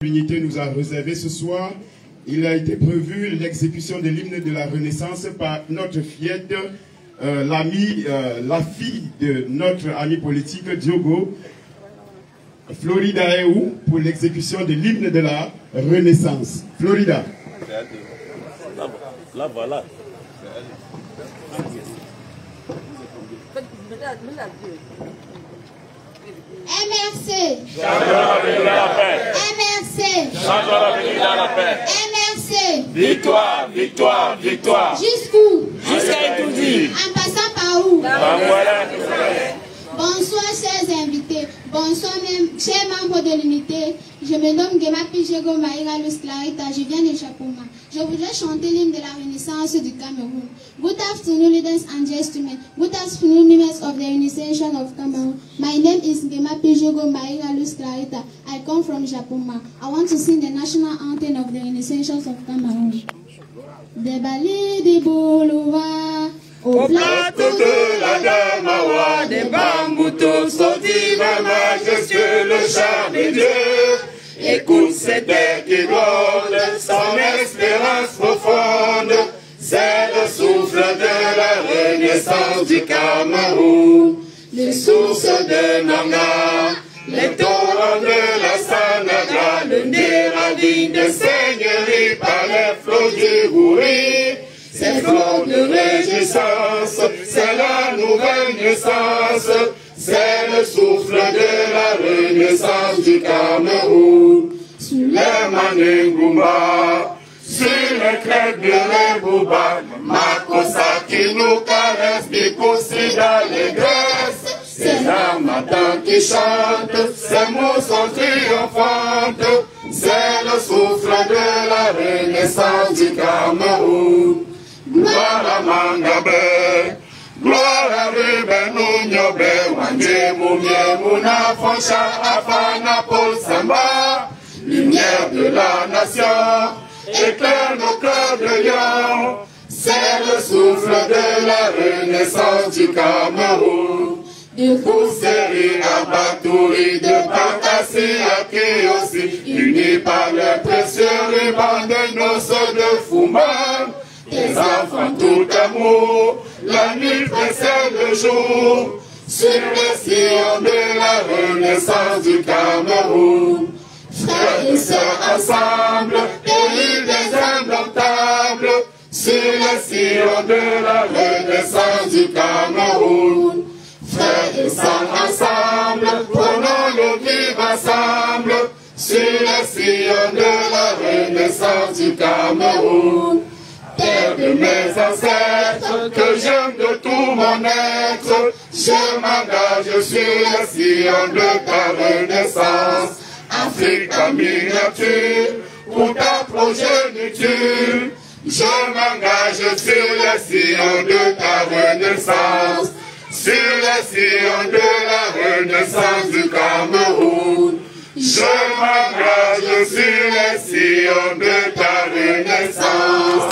L'unité nous a réservé ce soir. Il a été prévu l'exécution de l'hymne de la Renaissance par notre fillette, la fille de notre ami politique Diogo, Florida est où pour l'exécution de l'hymne de la Renaissance. Florida. Là, voilà. MRC. MRC. Victoire, victoire, victoire. Jusqu'où? Jusqu'à Itoudi. En passant par où? Voilà. Bonsoir chers invités, bonsoir chers membres de l'unité. Je me nomme Gema Pijego Maïra Luz Clarita, je viens de Chapoma. Je voudrais chanter l'hymne de la Renaissance du Cameroun. Good afternoon, ladies and gentlemen. Good afternoon, members of the Unisation of Cameroon. My name is Gema Pijego Maïra Luz Clarita. I come from Chapoma. I want to sing the national anthem of the Unisation of Cameroon. Des balais, des bolois. Au plateau de la Damawa, des bamboutos sont divins, majestueux, le charme de Dieu. Écoute cette bête qui gronde, son espérance profonde. C'est le souffle de la renaissance du Cameroun. Les sources de Nanga, les torrents de la Sanagra, le Néradine de Seigneurie par les flots du Gouri. C'est flot de réjouissance, c'est la nouvelle naissance, c'est le souffle de la renaissance du Cameroun. Sur les Manengumba, sur les crêpes de l'Ebouba, Makosa qui nous caresse, Bikoussi d'allégresse. C'est la matin qui chante, ces mots sont triomphantes, c'est le souffle de la renaissance du Cameroun. Gloire à Mangabe, gloire à Ribenu Nyobe, Wanje Moumie Mouna Foncha Afana Paul Samba. Lumière de la nation, éclaire nos cœurs de lion. C'est le souffle de la renaissance du Cameroun. De Kousséri à Batouri, de Bakassi à Kiosi, unis par le précieux ruban de noces de Fumba. Des enfants tout amour, la nuit précède le jour, sur le sillon de la renaissance du Cameroun. Frères et sœurs ensemble, pays des indomptables, sur le sillon de la renaissance du Cameroun. Frères et sœurs ensemble, prenons le vivre ensemble, sur le sillon de la renaissance du Cameroun. Terre de mes ancêtres, que j'aime de tout mon être, je m'engage sur le sillon de ta renaissance. Afrique en miniature, pour ta progéniture, je m'engage sur le sillon de ta renaissance, sur le sillon de la renaissance du Cameroun. Je m'engage sur le sillon de ta renaissance.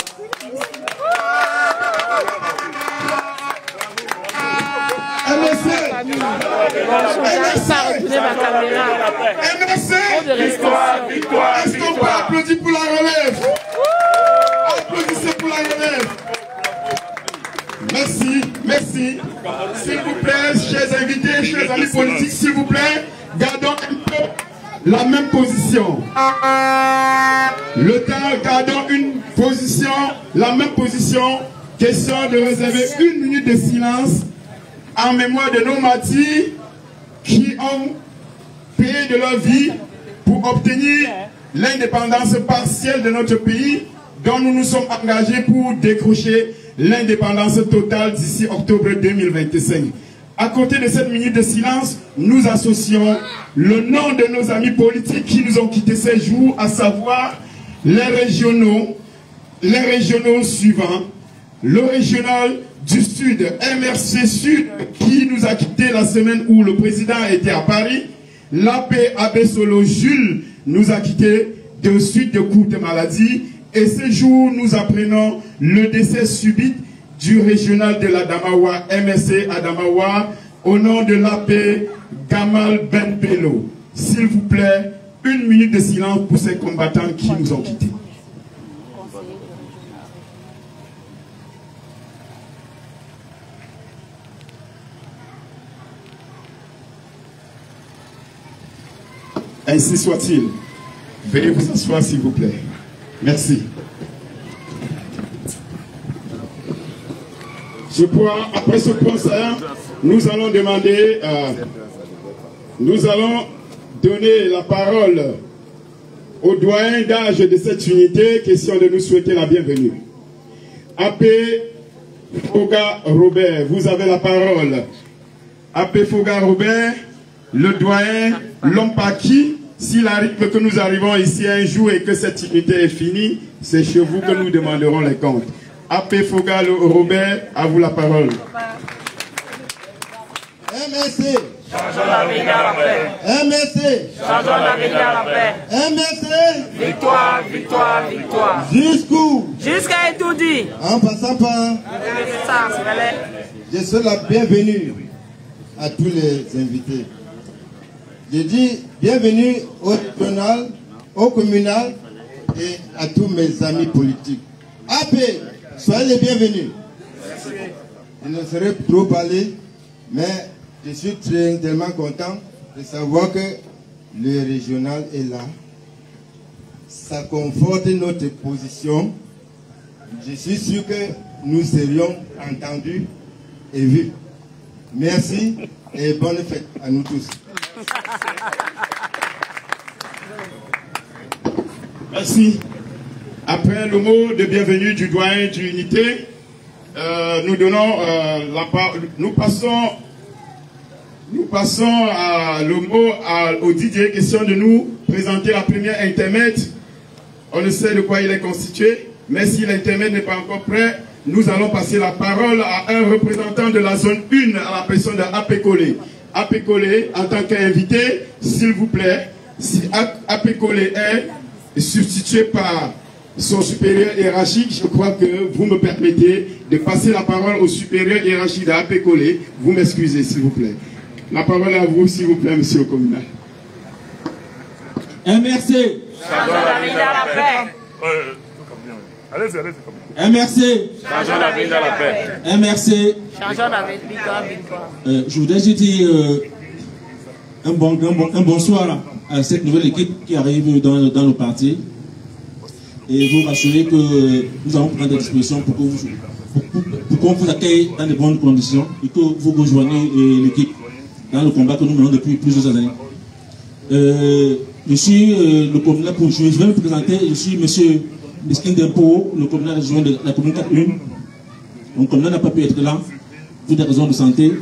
Est-ce qu'on peut applaudir pour la relève? Applaudissez pour la relève. Merci, merci. S'il vous plaît, chers invités, chers amis politiques, s'il vous plaît, gardons un peu la même position. Le temps, gardons une position, la même position. Question de réserver 1 minute de silence en mémoire de nos martyrs qui ont payé de leur vie pour obtenir l'indépendance partielle de notre pays, dont nous nous sommes engagés pour décrocher l'indépendance totale d'ici octobre 2025. À côté de cette minute de silence, nous associons le nom de nos amis politiques qui nous ont quittés ces jours, à savoir les régionaux suivants. Le régional du Sud, MRC Sud, qui nous a quittés la semaine où le président était à Paris. L'AP Abbé Solo Jules nous a quittés de suite de courte maladie. Et ce jour, nous apprenons le décès subit du régional de l'Adamawa, MSC Adamawa, au nom de l'AP Gamal Ben Bello. S'il vous plaît, 1 minute de silence pour ces combattants qui nous ont quittés. Ainsi soit-il. Veuillez vous asseoir s'il vous plaît. Merci. Je crois, après ce concert, nous allons demander, nous allons donner la parole au doyen d'âge de cette unité, question de nous souhaiter la bienvenue. AP Foga Robert, vous avez la parole. AP Foga Robert, le doyen, l'homme par qui, s'il arrive que nous arrivons ici un jour et que cette unité est finie, c'est chez vous que nous demanderons les comptes. AP Foga Robert, à vous la parole. MSC. Changeons la vie dans la paix. MSC. Changeons la vie dans la paix. MSC. Victoire, victoire, victoire. Jusqu'où? Jusqu'à Etoudi. En passant par... Je souhaite la bienvenue à tous les invités. Je dis bienvenue au régional, au communal et à tous mes amis politiques. AP, soyez les bienvenus. Je ne saurais trop parler, mais je suis tellement content de savoir que le régional est là. Ça conforte notre position. Je suis sûr que nous serions entendus et vus. Merci et bonne fête à nous tous. Merci. Après le mot de bienvenue du doyen d'unité, nous donnons nous passons le mot au Didier, question de nous présenter la première intermède. On ne sait de quoi il est constitué, mais si l'intermède n'est pas encore prêt, nous allons passer la parole à un représentant de la zone 1, à la personne de AP Collé. AP Collé, en tant qu'invité, s'il vous plaît, si AP Collé est substitué par son supérieur hiérarchique, je crois que vous me permettez de passer la parole au supérieur hiérarchique de AP Collé. Vous m'excusez, s'il vous plaît. La parole est à vous, s'il vous plaît, monsieur le communal. MRC. Changeons la vie dans la paix. Allez-y. MRC. Changeons la vie dans la paix. MRC. Changeons la vie, victoire, victoire. Je voudrais juste dire un bonsoir à cette nouvelle équipe qui arrive dans le parti et vous rassurer que nous allons prendre des dispositions pour qu'on vous accueille dans de bonnes conditions et que vous rejoignez l'équipe dans le combat que nous menons depuis plusieurs années. Je suis le communal pour je vais me présenter, je suis monsieur Miskin Dempo, le communal régional de la commune 4-1. Mon communal n'a pas pu être là pour des raisons de santé.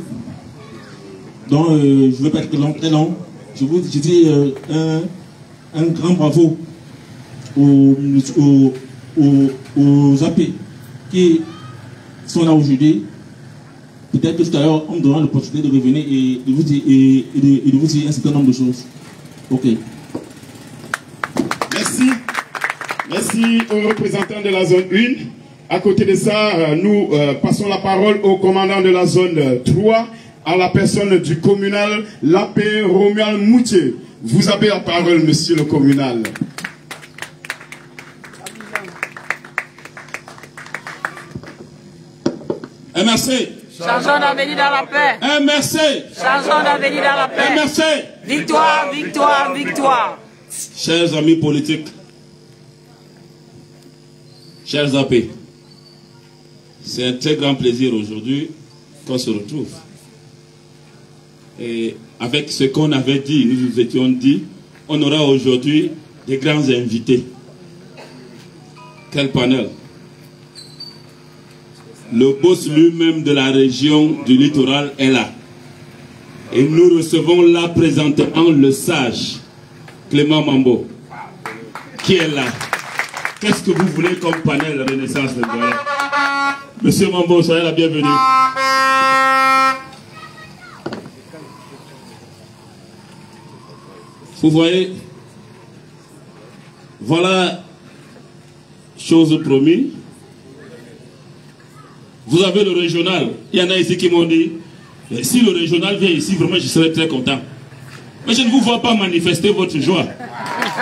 Donc je ne vais pas être très long. Je dis un grand bravo aux AP qui sont là aujourd'hui. Peut-être que tout à l'heure, on me donnera l'opportunité de revenir et de vous dire un certain nombre de choses. Ok. Merci. Merci aux représentants de la zone 1. À côté de ça, nous passons la parole au commandant de la zone 3, à la personne du communal, l'AP Romuald Moutier. Vous avez la parole, monsieur le communal. MRC. Changeons d'avenir dans la paix. MRC. Changeons d'avenir dans la paix. MRC. Victoire, victoire, victoire. Chers amis politiques, chers AP, c'est un très grand plaisir aujourd'hui qu'on se retrouve. Et avec ce qu'on avait dit, nous nous étions dit, on aura aujourd'hui des grands invités. Quel panel! Le boss lui-même de la région du littoral est là. Et nous recevons là présentement le sage Clément Mambo, qui est là. Qu'est-ce que vous voulez comme panel Renaissance de Doyen? Monsieur Mambo, soyez la bienvenue. Vous voyez, voilà, chose promise. Vous avez le régional. Il y en a ici qui m'ont dit, si le régional vient ici, vraiment, je serais très content. Mais je ne vous vois pas manifester votre joie.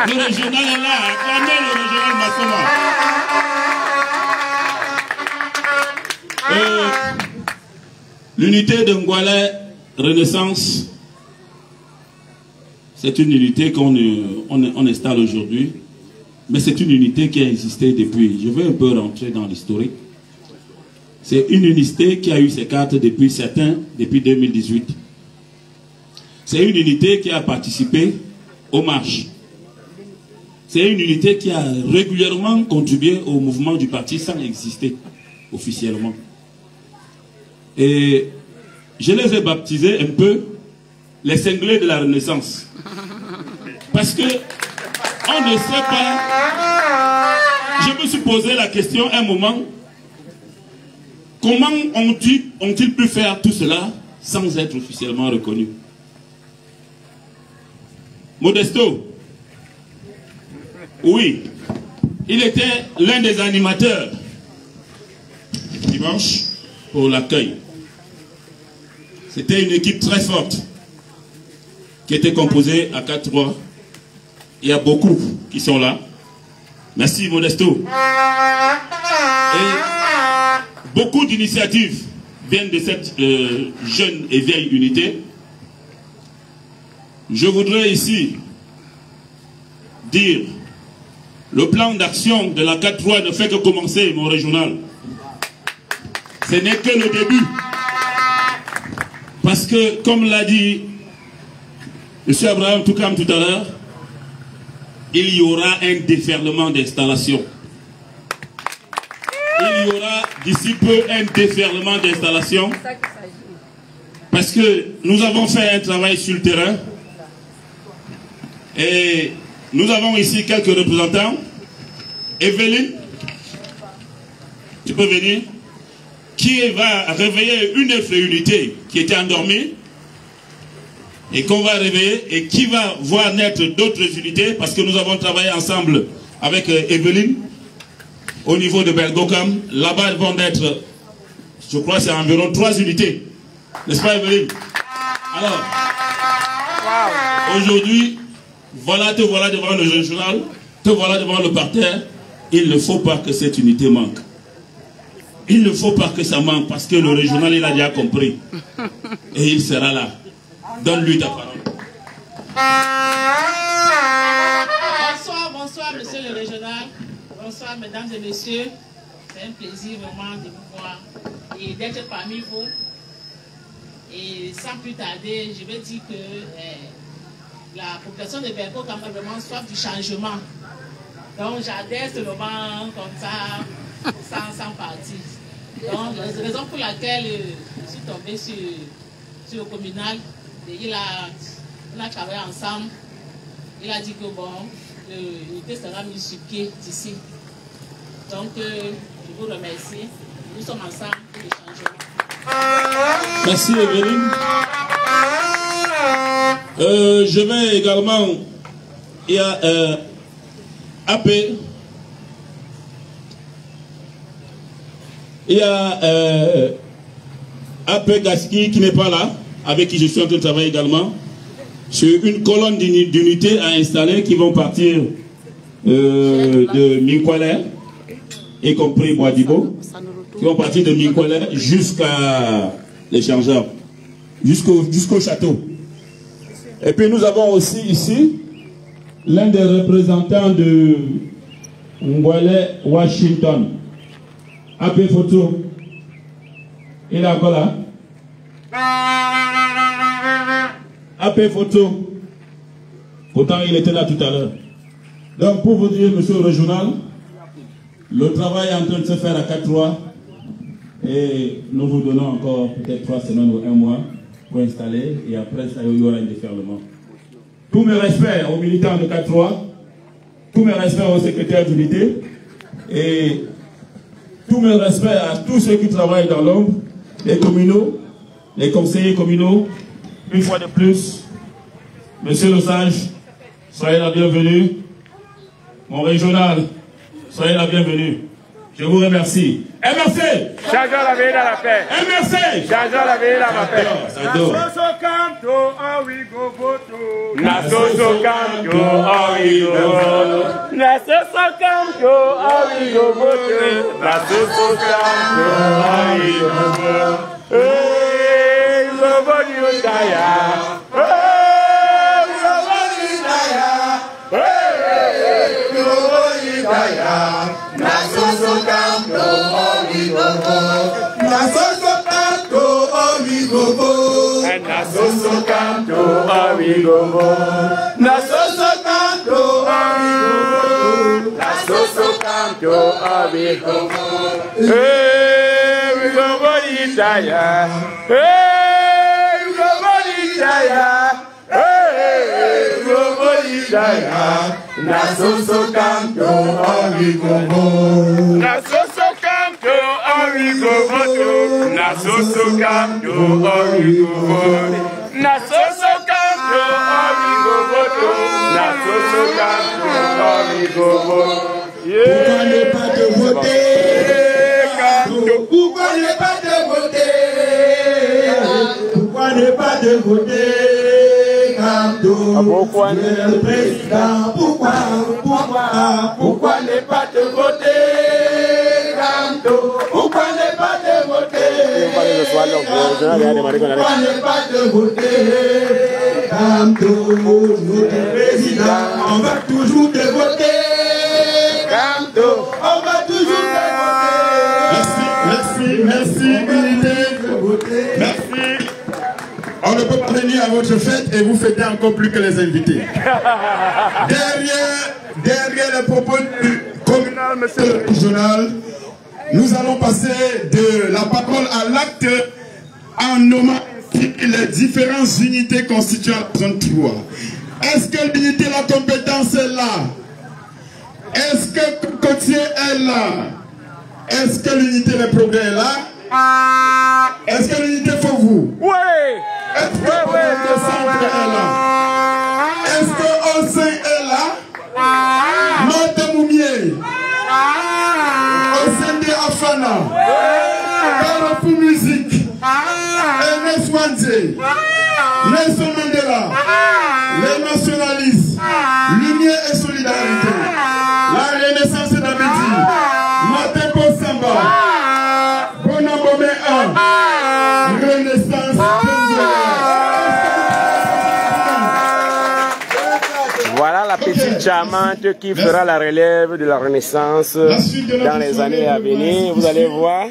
Le régional est là, acclamez le régional massivement. L'unité de Ngwale Renaissance, c'est une unité qu'on installe aujourd'hui, mais c'est une unité qui a existé depuis. Je vais un peu rentrer dans l'historique. C'est une unité qui a eu ses cartes depuis 2018. C'est une unité qui a participé aux marches. C'est une unité qui a régulièrement contribué au mouvement du parti sans exister officiellement. Et je les ai baptisés un peu les cinglés de la Renaissance. Parce que on ne sait pas. Je me suis posé la question un moment. Comment ont-ils pu faire tout cela sans être officiellement reconnus? Modesto, oui, il était l'un des animateurs dimanche pour l'accueil. C'était une équipe très forte qui était composée à 4-3. Il y a beaucoup qui sont là. Merci Modesto. Et beaucoup d'initiatives viennent de cette jeune et vieille unité. Je voudrais ici dire, le plan d'action de la 4-3 ne fait que commencer, mon régional. Ce n'est que le début. Parce que, comme l'a dit M. Abraham Toukam tout à l'heure, il y aura un déferlement d'installation. Il y aura d'ici peu un déferlement d'installation. Parce que nous avons fait un travail sur le terrain. Et nous avons ici quelques représentants. Evelyne, tu peux venir, qui va réveiller une autre unité qui était endormie et qu'on va réveiller et qui va voir naître d'autres unités parce que nous avons travaillé ensemble avec Evelyne au niveau de Belgokam. Là-bas, vont naître, je crois, c'est environ 3 unités. N'est-ce pas, Evelyne? Alors, aujourd'hui, voilà, te voilà devant le régional, te voilà devant le parterre. Il ne faut pas que cette unité manque. Il ne faut pas que ça manque parce que le régional, il a déjà compris. Et il sera là. Donne-lui ta parole. Bonsoir, bonsoir, monsieur le régional. Bonsoir, mesdames et messieurs. C'est un plaisir vraiment de vous voir et d'être parmi vous. Et sans plus tarder, je vais dire que la population de Belgokam a vraiment soif du changement. Donc j'adhère ce moment comme ça, sans partir. Donc la raison pour laquelle je suis tombé sur le communal, on a travaillé ensemble. Il a dit que bon, l'unité sera mise sur pied d'ici. Donc je vous remercie. Nous sommes ensemble pour le changement. Merci Evelyne. Je vais également, il y a AP, il y a AP Gaski qui n'est pas là, avec qui je suis en train de travailler également, sur une colonne d'unités à installer qui vont partir de Minkwale, y compris Boadibo, qui vont partir de Minkwale jusqu'à l'échangeur, jusqu'au château. Et puis nous avons aussi ici l'un des représentants de Ngwale Washington. AP photo. Il est encore là. AP photo. Pourtant il était là tout à l'heure. Donc pour vous dire, monsieur le régional, le travail est en train de se faire à 4-3 et nous vous donnons encore peut-être 3 semaines ou 1 mois pour installer et après ça il y aura un déferlement. Tous mes respects aux militants de 4-3, tous mes respects aux secrétaires d'unité et tous mes respects à tous ceux qui travaillent dans l'ombre, les communaux, les conseillers communaux. Une fois de plus, monsieur le sage, soyez la bienvenue. Mon régional, soyez la bienvenue. Je vous remercie. MRC. Changeons la vie dans la paix. MRC. Changeons la vie dans la paix. Nasoso Camto, Awigo Voto. Nasoso Camto, Awigo Voto. Nasoso Camto, Awigo Voto. Nasoso Camto, Awigo Voto. Hey, Loboni Utaya. Hey, Loboni Utaya. Hey, Loboni Utaya. Nasoso Camto, Awigo Voto. Nasoso Camto, Awigo Voto. Nasoso Camto, Awigo Voto. Nasoso Camto, Awigo Voto. Nasoso Camto, Awigo Voto. Hey, we go body tire. Hey, we go body tire. Hey, we go body tire. Nasoso Camto, Awigo Voto. Nasoso Camto, Awigo Voto. Nasoso Camto, Awigo Voto. Nasoso Camto, Awigo Voto. Nasoso Camto, Awigo Voto. Pourquoi ne pas te voter? Pourquoi ne pas te voter? Pourquoi ne pas te voter? Pourquoi le président? Pourquoi ne pas te voter? Pourquoi ne pas te voter? Pourquoi ne pas te voter? Notre président, on va toujours te voter. On va toujours te voter. Merci, unité. Merci. On ne peut pas venir à votre fête et vous fêter encore plus que les invités. Derrière les propos du communal, monsieur le régional, nous allons passer de la parole à l'acte en nommant les différentes unités constituant la zone 3. Est-ce que l'unité de la compétence est là? Est-ce que le côtier est là? Est-ce que l'unité des progrès est là? Est-ce que l'unité Fauveau? Oui! Est-ce que le centre est là? Est-ce que Olsen est là? Monte Moumier? Olsen de Afana? Carrefour Musique? Ernest Wanze? Nelson Mandela? Les nationalistes? Lumière et solidarité? La Renaissance d'Abedi? Martin Samba? Bonabomé 1? Renaissance Voilà la petite charmante qui fera la relève de la Renaissance dans les années à venir. Vous allez voir,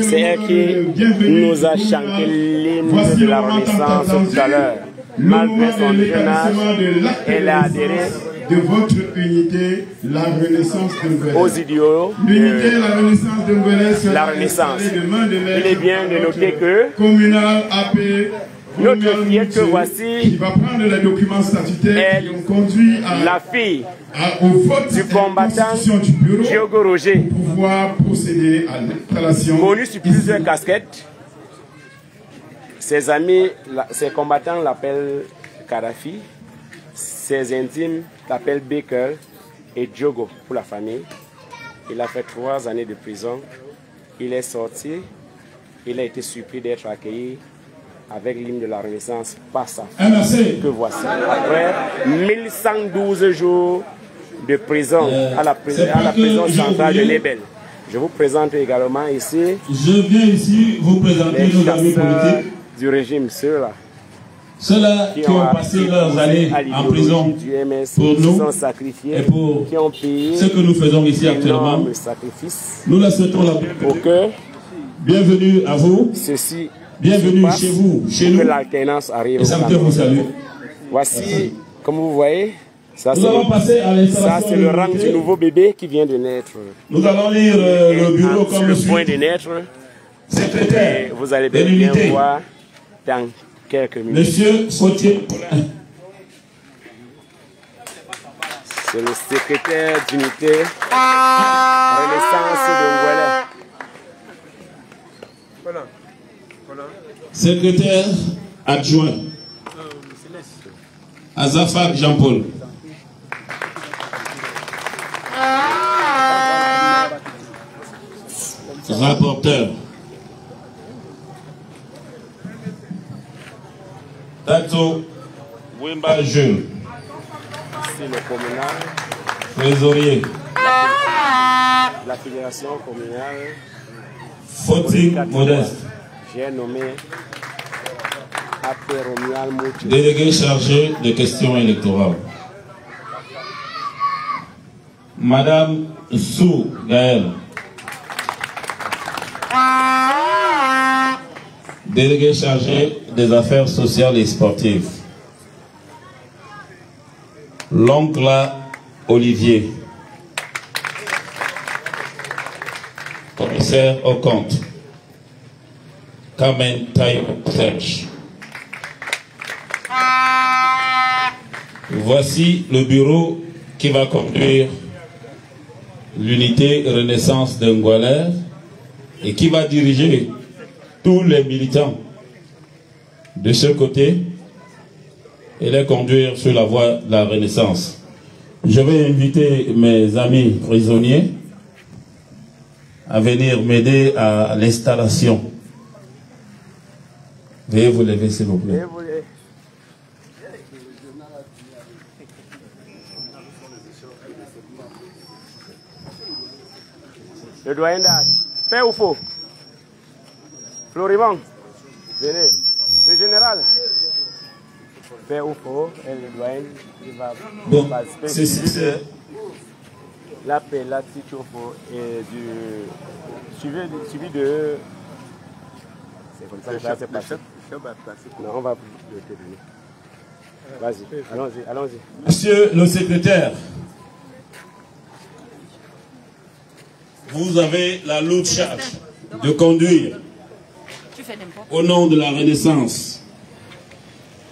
c'est elle qui nous a chanté l'hymne de la Renaissance tout à l'heure. Malgré son jeune âge, elle a adhéré de votre unité, la Renaissance de Mbélé. Aux idiots l'unité, la Renaissance de Mbélé, la Renaissance. Il est bien de noter que communal AP, notre fille que voici, qui va prendre les documents statutaires qui ont conduit à la fille au vote du combattant du bureau Diogo Roger, pour pouvoir procéder à l'installation. Connu sur plusieurs casquettes. Ses amis, ses combattants l'appellent Kadhafi, ses intimes l'appellent Baker et Diogo pour la famille. Il a fait 3 années de prison. Il est sorti. Il a été surpris d'être accueilli avec l'hymne de la Renaissance par sa fille que voici. Après 1112 jours de prison à la prison centrale de Nebel. Je vous présente également ici. Je viens ici vous présenter nos amis politiques du régime, ceux-là qui ont passé leurs années en prison pour nous et pour ce que nous faisons ici actuellement. Nous la souhaitons la bienvenue à vous. Bienvenue chez vous, chez nous. Et ça me vous salue. Voici, comme vous voyez, ça c'est le rang du nouveau bébé qui vient de naître. Nous allons lire le bureau comme le point de naître. Secrétaire. Vous allez bien voir dans quelques minutes. Monsieur Sautier. C'est le secrétaire d'unité Renaissance de Ngwele. Secrétaire adjoint Azafa Jean-Paul. Rapporteur. Tato Wimba Jeune. C'est le communal. Trésorier. La fédération communale. Fautique Modeste. J'ai nommé Apéromial Moutou. Délégué chargé des questions électorales. Madame Sou Gaël. Délégué chargé des affaires sociales et sportives. L'oncle Olivier. Commissaire au compte. Carmen Taï Serge. Voici le bureau qui va conduire l'unité Renaissance de Ngoualer et qui va diriger tous les militants de ce côté et les conduire sur la voie de la Renaissance. Je vais inviter mes amis prisonniers à venir m'aider à l'installation. Veuillez vous lever s'il vous plaît. Le doyen d'âge. Fait ou faux? Florimond. Venez. Le général. Fait ou faux? Et le doyen, il va... Bon, c'est... L'appellation et suivi de... C'est comme ça que ça s'est passé. Non, on va le terminer. Vas-y, allons-y, allons-y. Monsieur le secrétaire, vous avez la lourde charge de conduire au nom de la Renaissance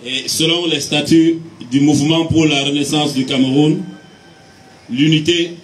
et selon les statuts du mouvement pour la Renaissance du Cameroun, l'unité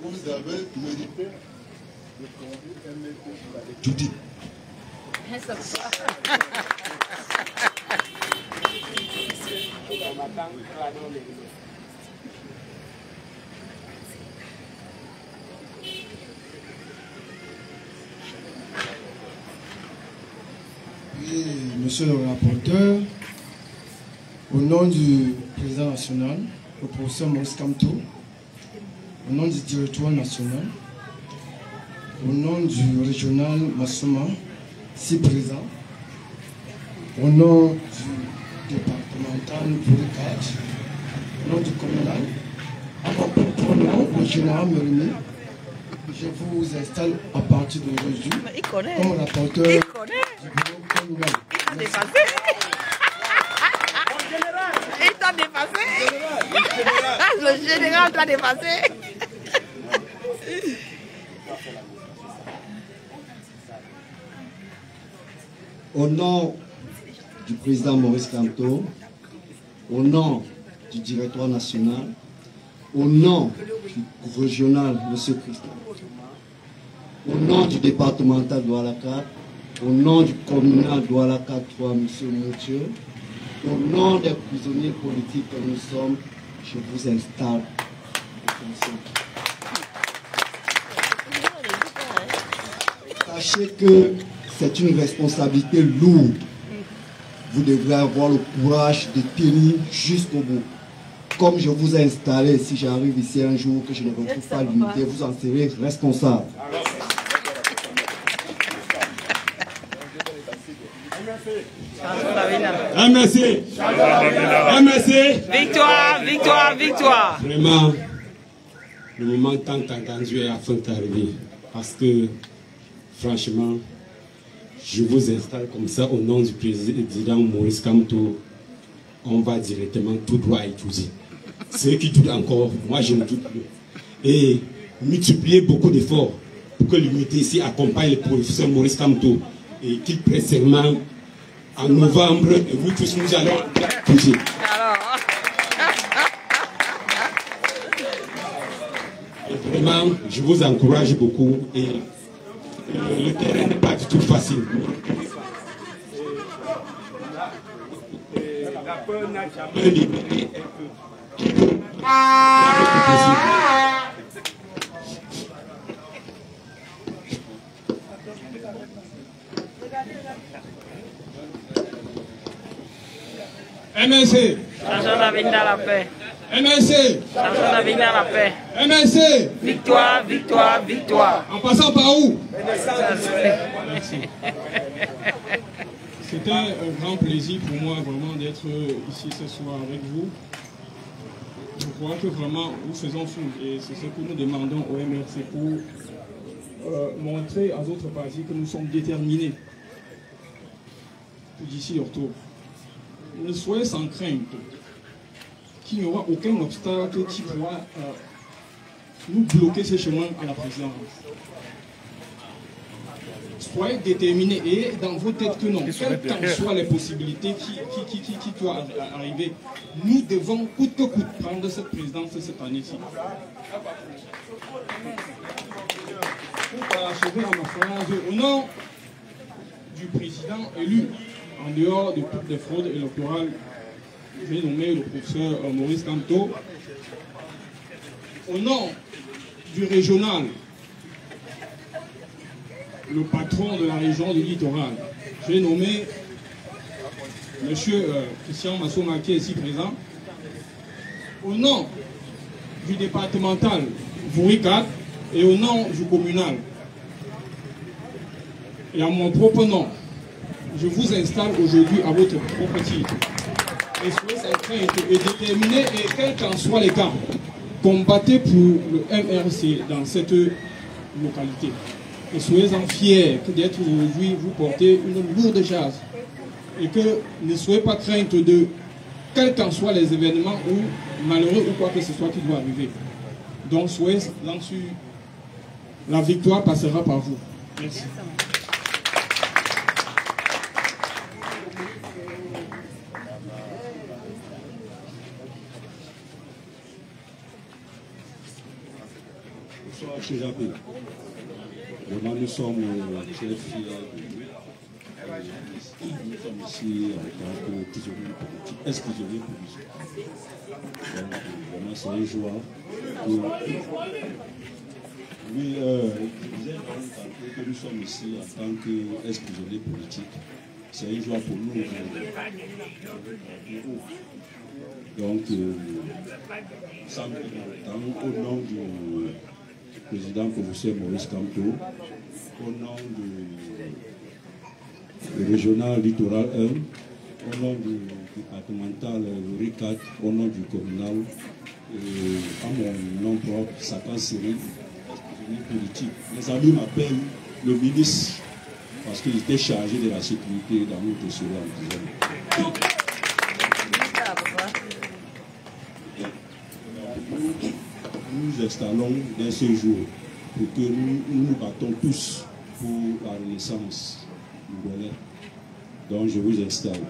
Vous avez mérité de conduire un mec tout dit. Oui, monsieur le rapporteur, au nom du président national, le professeur Maurice Kamto, au nom du directoire national, au nom du régional Massouma, si présent, au nom du départemental Bouricade, au nom du communal, au nom du général Merimé, je vous installe à partir d'aujourd'hui comme rapporteur du bureau communal. Il t'a dépassé. Il t'a dépassé. Le général t'a dépassé. Au nom du président Maurice Kamto, au nom du directoire national, au nom du régional M. Christophe, au nom du départemental Douala 4, au nom du communal Douala 4 3 M. Moutieu, au nom des prisonniers politiques que nous sommes, je vous installe. Sachez que c'est une responsabilité lourde. Vous devrez avoir le courage de tenir jusqu'au bout. Comme je vous ai installé, si j'arrive ici un jour que je ne retrouve pas l'unité, vous en serez responsable. Merci. Victoire, victoire, victoire. Vraiment, le moment tant attendu est à fin d'arriver. Parce que, franchement, je vous installe comme ça au nom du président Maurice Kamto. On va directement tout droit étudier. Ceux qui doutent encore, moi je ne doute plus. Et multiplier beaucoup d'efforts pour que l'unité ici accompagne le professeur Maurice Kamto et qu'il prête serment en novembre, et nous tous nous allons bouger. Vraiment, je vous encourage beaucoup et le terrain n'est pas du tout facile. La peur n'a jamais libéré un peu. MSC. Chanson la vie dans la paix. MSC. Chanson la vie dans la paix. MSC. Victoire, victoire, victoire. En passant par où? Merci. C'était un grand plaisir pour moi vraiment d'être ici ce soir avec vous. Je crois que vraiment nous faisons tout et c'est ce que nous demandons au MRC pour montrer à d'autres partis que nous sommes déterminés d'ici octobre. Ne soyez sans crainte qu'il n'y aura aucun obstacle qui pourra nous bloquer ce chemin à la présidence. Soyez déterminés et dans vos têtes que non, quelles qu'en soient les possibilités qui doivent arriver, nous devons coûte que coûte prendre cette présidence cette année-ci. Pour parachever à ma phrase, au nom du président élu, en dehors de toutes les fraudes électorales, j'ai nommé le professeur Maurice Kamto, au nom du régional, le patron de la région du littoral, j'ai nommé M. Christian Massoma qui est ici présent. Au nom du départemental Vouricat et au nom du communal et à mon propre nom, je vous installe aujourd'hui à votre propre titre. Et soyez sans crainte et déterminés et quels qu'en soient les cas, combattez pour le MRC dans cette localité. Et soyez-en fiers d'être aujourd'hui, vous portez une lourde charge. Et que ne soyez pas crainte de quels qu'en soient les événements ou malheureux ou quoi que ce soit qui doit arriver. Donc soyez là-dessus. La victoire passera par vous. Merci. Bonsoir, chez Japé. Vraiment, nous sommes très fiers nous sommes ici en tant que prisonniers politiques, ex-prisonniers politiques. Donc, vraiment, c'est une joie que... Oui, je disais que nous sommes ici en tant qu'ex-prisonniers politiques. C'est une joie pour nous. Donc, au nom du président professeur Maurice Kamto, au nom du régional littoral 1, au nom du départemental RICAT, au nom du communal, et à mon nom propre, Satan Cyril, politique. Les amis m'appellent le ministre parce qu'il était chargé de la sécurité dans notre dossier. Nous installons dès ce jour pour que nous nous battons tous pour la renaissance du Bénin. Donc je vous installe.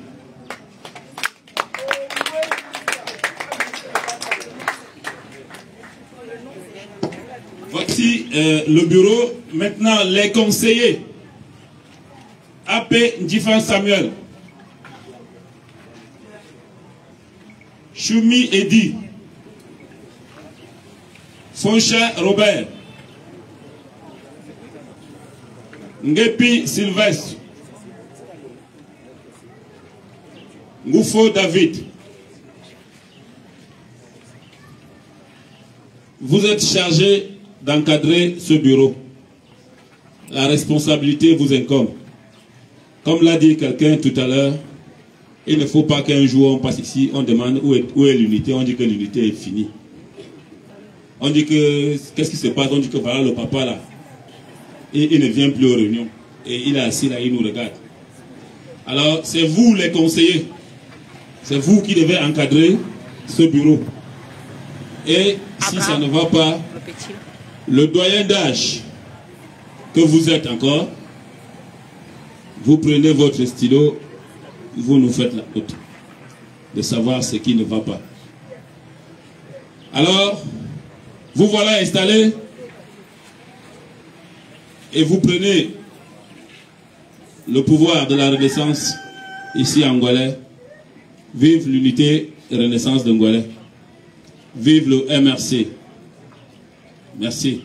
Voici le bureau. Maintenant, les conseillers. AP Ndjifa Samuel. Choumi Edi. Foncha Robert. Ngepi Sylvestre. Ngoufo David. Vous êtes chargé d'encadrer ce bureau. La responsabilité vous incombe. Comme l'a dit quelqu'un tout à l'heure, il ne faut pas qu'un jour on passe ici, on demande où est l'unité, on dit que l'unité est finie. On dit que, qu'est-ce qui se passe? On dit que voilà le papa là. Et il ne vient plus aux réunions. Et il est assis là, il nous regarde. Alors, c'est vous les conseillers. C'est vous qui devez encadrer ce bureau. Et si ça ne va pas, le doyen d'âge que vous êtes encore, vous prenez votre stylo vous nous faites la faute de savoir ce qui ne va pas. Alors, vous voilà installés et vous prenez le pouvoir de la Renaissance ici à Ngwélé. Vive l'unité et Renaissance de Ngwélé. Vive le MRC. Merci.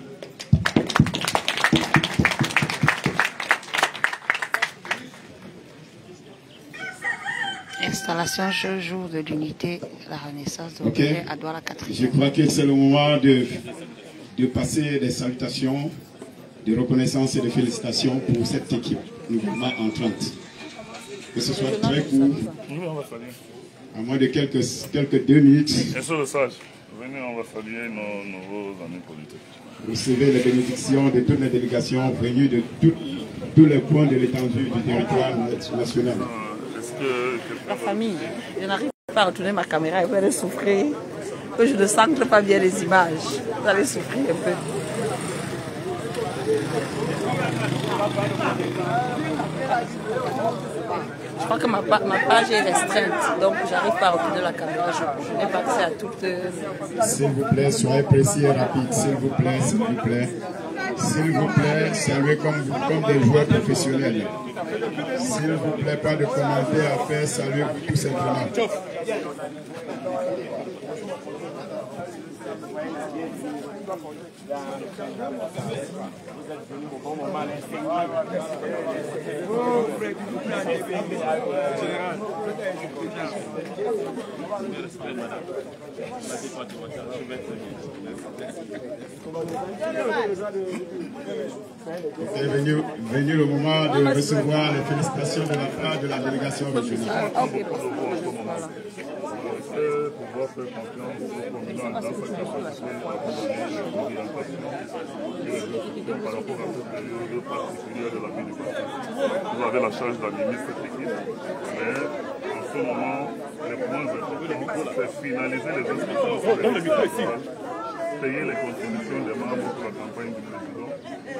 Installation jour de l'unité, la Renaissance de Ngwélé à Douala 4. Je crois que c'est le moment de passer des salutations, de reconnaissance et de félicitations pour cette équipe nouvellement entrante. Que ce soit très court, à moins de quelques 2 minutes. Monsieur le sage, venez, on va saluer nos nouveaux amis politiques. Recevez les bénédictions de toutes les délégations venues de tous les coins de l'étendue du territoire national. La famille, je n'arrive pas à retourner ma caméra, elle va souffrir. Que je ne sente pas bien les images. Vous allez souffrir un peu. Je crois que ma page est restreinte, donc j'arrive pas à retourner la caméra. Je n'ai pas accès à toutes. S'il vous plaît, soyez précis et rapide. S'il vous plaît, s'il vous plaît. S'il vous plaît, saluez comme des joueurs professionnels. S'il vous plaît, pas de commentaires à faire, saluez-vous tout simplement. C'est venu le moment de recevoir les félicitations de la part de la délégation régionale. Pouvoir faire confiance aux communaux dans cette capacité par rapport à cette période particulière de la vie du parti. Vous avez la charge d'animer cette équipe, mais en ce moment, les points importants, c'est finaliser les instructions, payer les contributions des membres pour la campagne du président,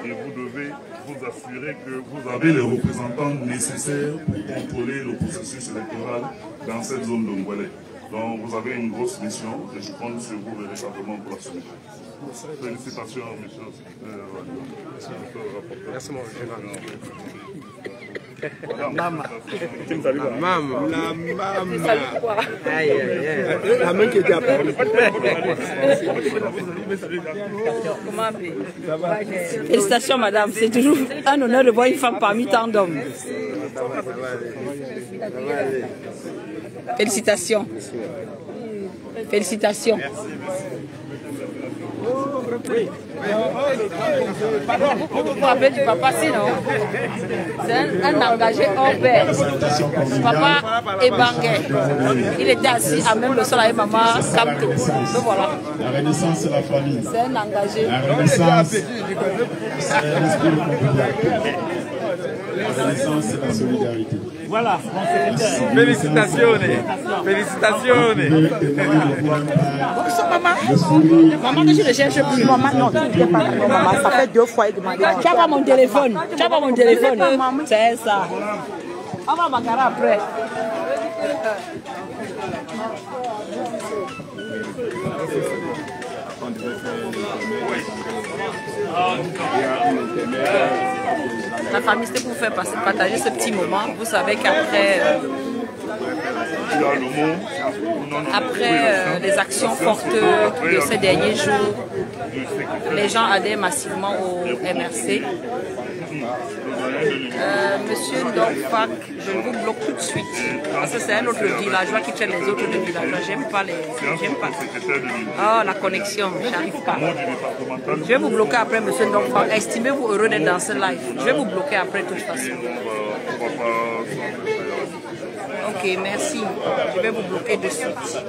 et vous devez vous assurer que vous avez les représentants nécessaires pour contrôler le processus électoral dans cette zone de Ngwélé. Donc vous avez une grosse mission et je compte sur vous véritablement pour la suite. Félicitations, monsieur le rapporteur. Merci, mon général. Maman. Tu me salues pas. Maman. La maman. Aïe, aïe, aïe. La main qui était après. Félicitations, madame. C'est toujours un honneur de voir une femme parmi tant d'hommes. Félicitations. Félicitations. Vous rappelez du papa, sinon c'est un engagé hors pair. Papa Ebangé. Il était assis à même le sol avec maman Kamto. Donc voilà. La Renaissance, c'est la famille. C'est un engagé. La Renaissance, c'est l'esprit de convivialité. La Renaissance, c'est la solidarité. Voilà, mon secrétaire. Félicitations. Félicitations. Bonsoir, maman. Maman, que je ne cherche plus. Maman, non, tu n'es pas là. Maman, ça fait 2 fois qu'il m'a dit. Tu as pas mon téléphone. Tu as pas mon téléphone. C'est ça. On va m'agarrer après. La famille, c'était pour faire partager ce petit moment. Vous savez qu'après les actions fortes de ces derniers jours, les gens adhèrent massivement au MRC. Monsieur Ndorfak, je vous bloque tout de suite. Parce que c'est un autre villageois qui traite les autres villageois. J'aime pas les. J'aime pas. Oh, la connexion, j'arrive pas. Je vais vous bloquer après, monsieur Ndorfak. Estimez-vous heureux d'être dans ce live. Je vais vous bloquer après, de toute façon. Ok, merci. Je vais vous bloquer de suite.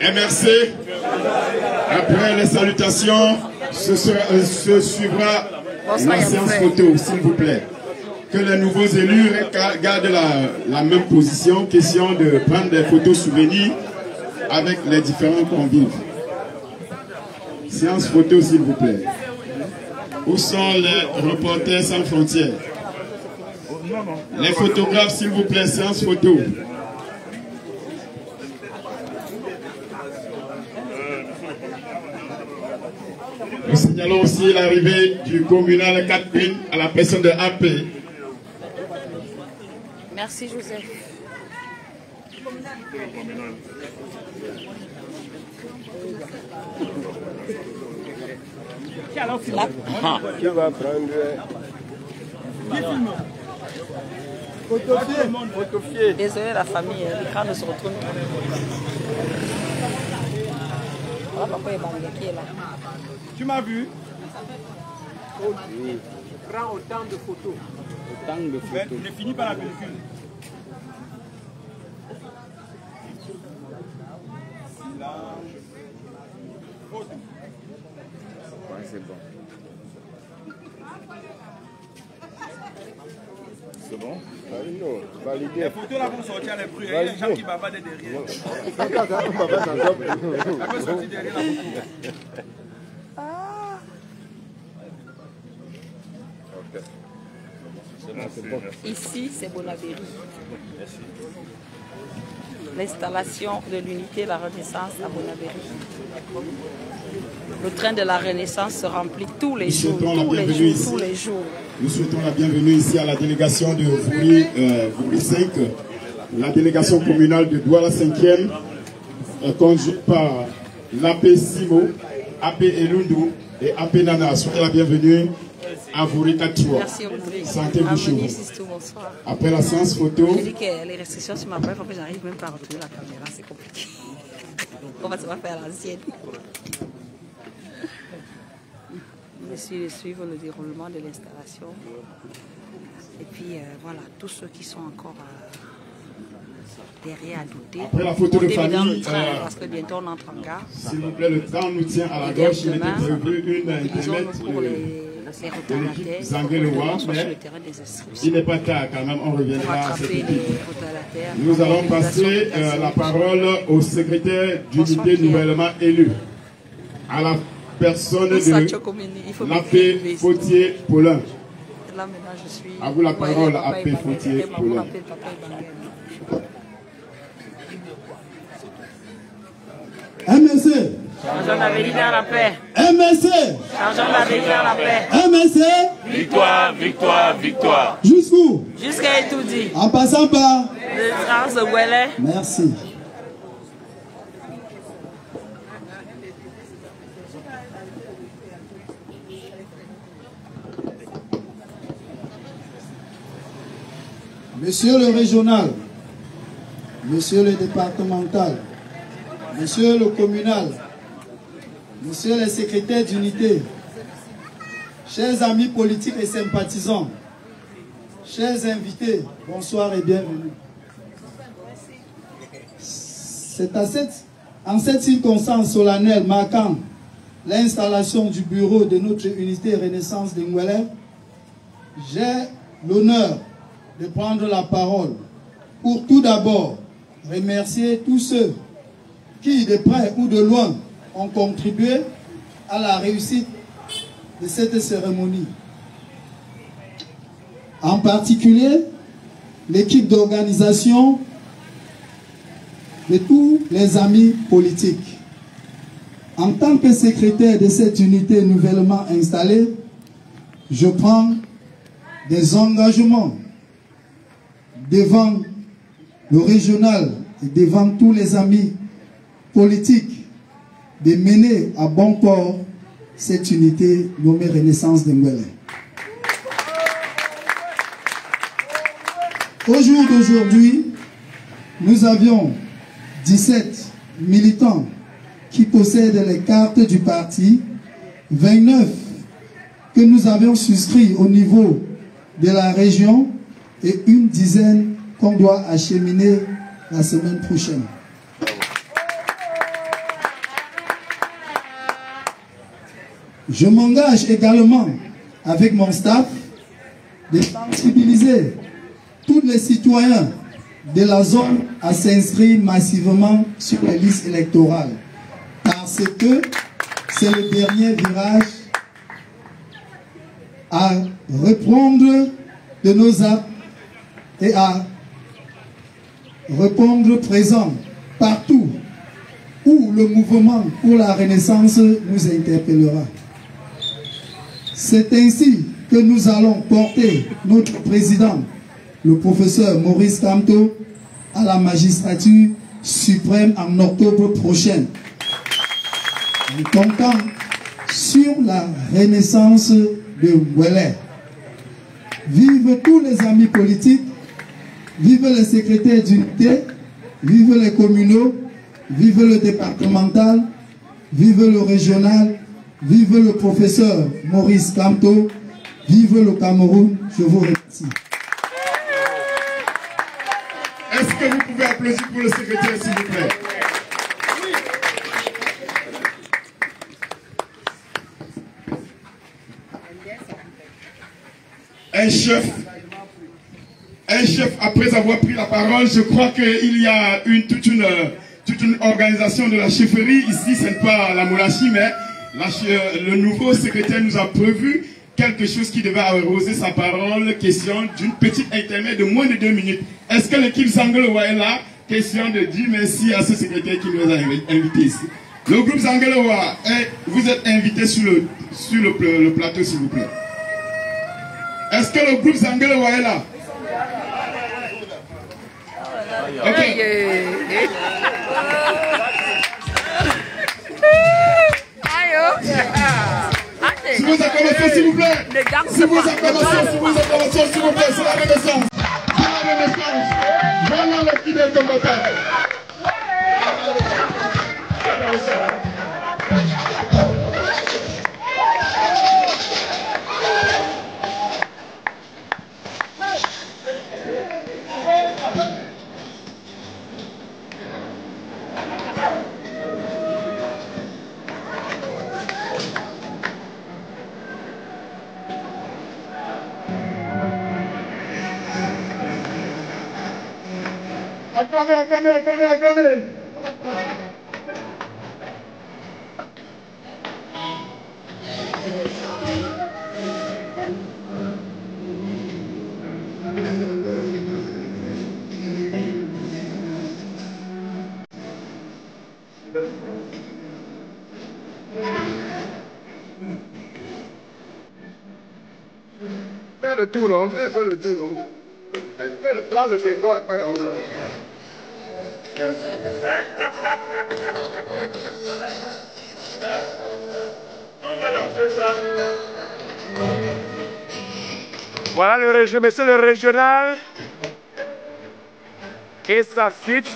MRC, après les salutations, se suivra la séance photo, s'il vous plaît. Que les nouveaux élus gardent la même position, question de prendre des photos souvenirs avec les différents convives. Séance photo, s'il vous plaît. Où sont les reporters sans frontières? Les photographes, s'il vous plaît, séance photo. Nous signalons aussi l'arrivée du communal 4-1 à la personne de AP. Merci Joseph. Qui va prendre? Désolé la famille, l'écran ne se retourne pas. Voilà pourquoi il y a Bambé qui est là. Tu m'as vu? Oui. Prends autant de photos. Autant de photos. Mais ne finis pas la pellicule. Ouais, c'est bon. C'est bon? Non, validé. Les photos là vont sortir les bruits. Il y a des gens qui babadent derrière. Ça peut sortir derrière la photo. Ici, c'est Bonabéry. L'installation de l'unité La Renaissance à Bonabéry. Le train de la Renaissance se remplit tous les jours, tous les jours. Nous souhaitons la bienvenue ici à la délégation de Vouri 5, la délégation communale de Douala 5e, conduite par l'AP Simo, AP Elundu et AP Nana. Soyez la bienvenue à Vouri 4-3. Merci beaucoup. Sentez-vous chez vous. Bonsoir. Après la séance photo. J'ai dit que les restrictions sur ma bref, en fait, j'arrive même pas à retrouver la caméra, c'est compliqué. On va se faire à l'ancienne. De suivre le déroulement de l'installation. Et puis voilà, tous ceux qui sont encore derrière à douter. Après la photo de famille, parce que bientôt on entre en gare. S'il vous plaît, le temps nous tient à la gauche. Il était prévu une internet de l'équipe Zangueloa, mais il n'est pas tard quand même, on reviendra à cette équipe. Nous allons passer la parole au secrétaire d'unité nouvellement élu, à la personne de l'AP Fautier Paulin. Là maintenant je suis. À vous la parole, AP Fautier Paulin. MSC. Changeons d'avenir dans la paix. MSC. Changeons d'avenir dans la paix. MSC. Victoire, victoire, victoire. Jusqu'où? Jusqu'à Etoudi. En passant par Le trans de Ouellet. Merci. Monsieur le régional, monsieur le départemental, monsieur le communal, monsieur le secrétaire d'unité, chers amis politiques et sympathisants, chers invités, bonsoir et bienvenue. C'est en cette circonstance solennelle marquant l'installation du bureau de notre unité Renaissance de Ngwele, j'ai l'honneur de prendre la parole pour tout d'abord remercier tous ceux qui, de près ou de loin, ont contribué à la réussite de cette cérémonie. En particulier, l'équipe d'organisation de tous les amis politiques. En tant que secrétaire de cette unité nouvellement installée, je prends des engagements devant le régional et devant tous les amis politiques de mener à bon port cette unité nommée Renaissance de Ngwele. Au jour d'aujourd'hui, nous avions 17 militants qui possèdent les cartes du parti, 29 que nous avions souscrits au niveau de la région et une dizaine qu'on doit acheminer la semaine prochaine. Je m'engage également avec mon staff de sensibiliser tous les citoyens de la zone à s'inscrire massivement sur les listes électorales parce que c'est le dernier virage à reprendre de nos actes et à répondre présent partout où le mouvement pour la Renaissance nous interpellera. C'est ainsi que nous allons porter notre président, le professeur Maurice Kamto, à la magistrature suprême en octobre prochain, en comptant sur la renaissance de Ngwele. Vive tous les amis politiques, vive les secrétaires d'unité, vive les communaux, vive le départemental, vive le régional, vive le professeur Maurice Kamto, vive le Cameroun. Je vous remercie. Est-ce que vous pouvez applaudir pour le secrétaire, s'il vous plaît? Un chef, après avoir pris la parole, je crois qu'il y a toute une organisation de la chefferie. Ici, ce n'est pas la monarchie, mais le nouveau secrétaire nous a prévu quelque chose qui devait arroser sa parole. Question d'une petite intermède de moins de 2 minutes. Est-ce que l'équipe Zangalewa est là? Question de dire merci à ce secrétaire qui nous a invités ici. Le groupe Zangalewa, vous êtes invité sur le plateau, s'il vous plaît. Est-ce que le groupe Zangalewa est là? Ok. Si vous acclamez, s'il vous plaît. Si vous acclamez, s'il vous plaît, c'est la Renaissance. C'est la Renaissance. Voilà le fidèle combattant. Acclamez. Fais le tour, non? Fais le tour, non? Fais le plan de tes doigts. Voilà le monsieur le régional et sa suite.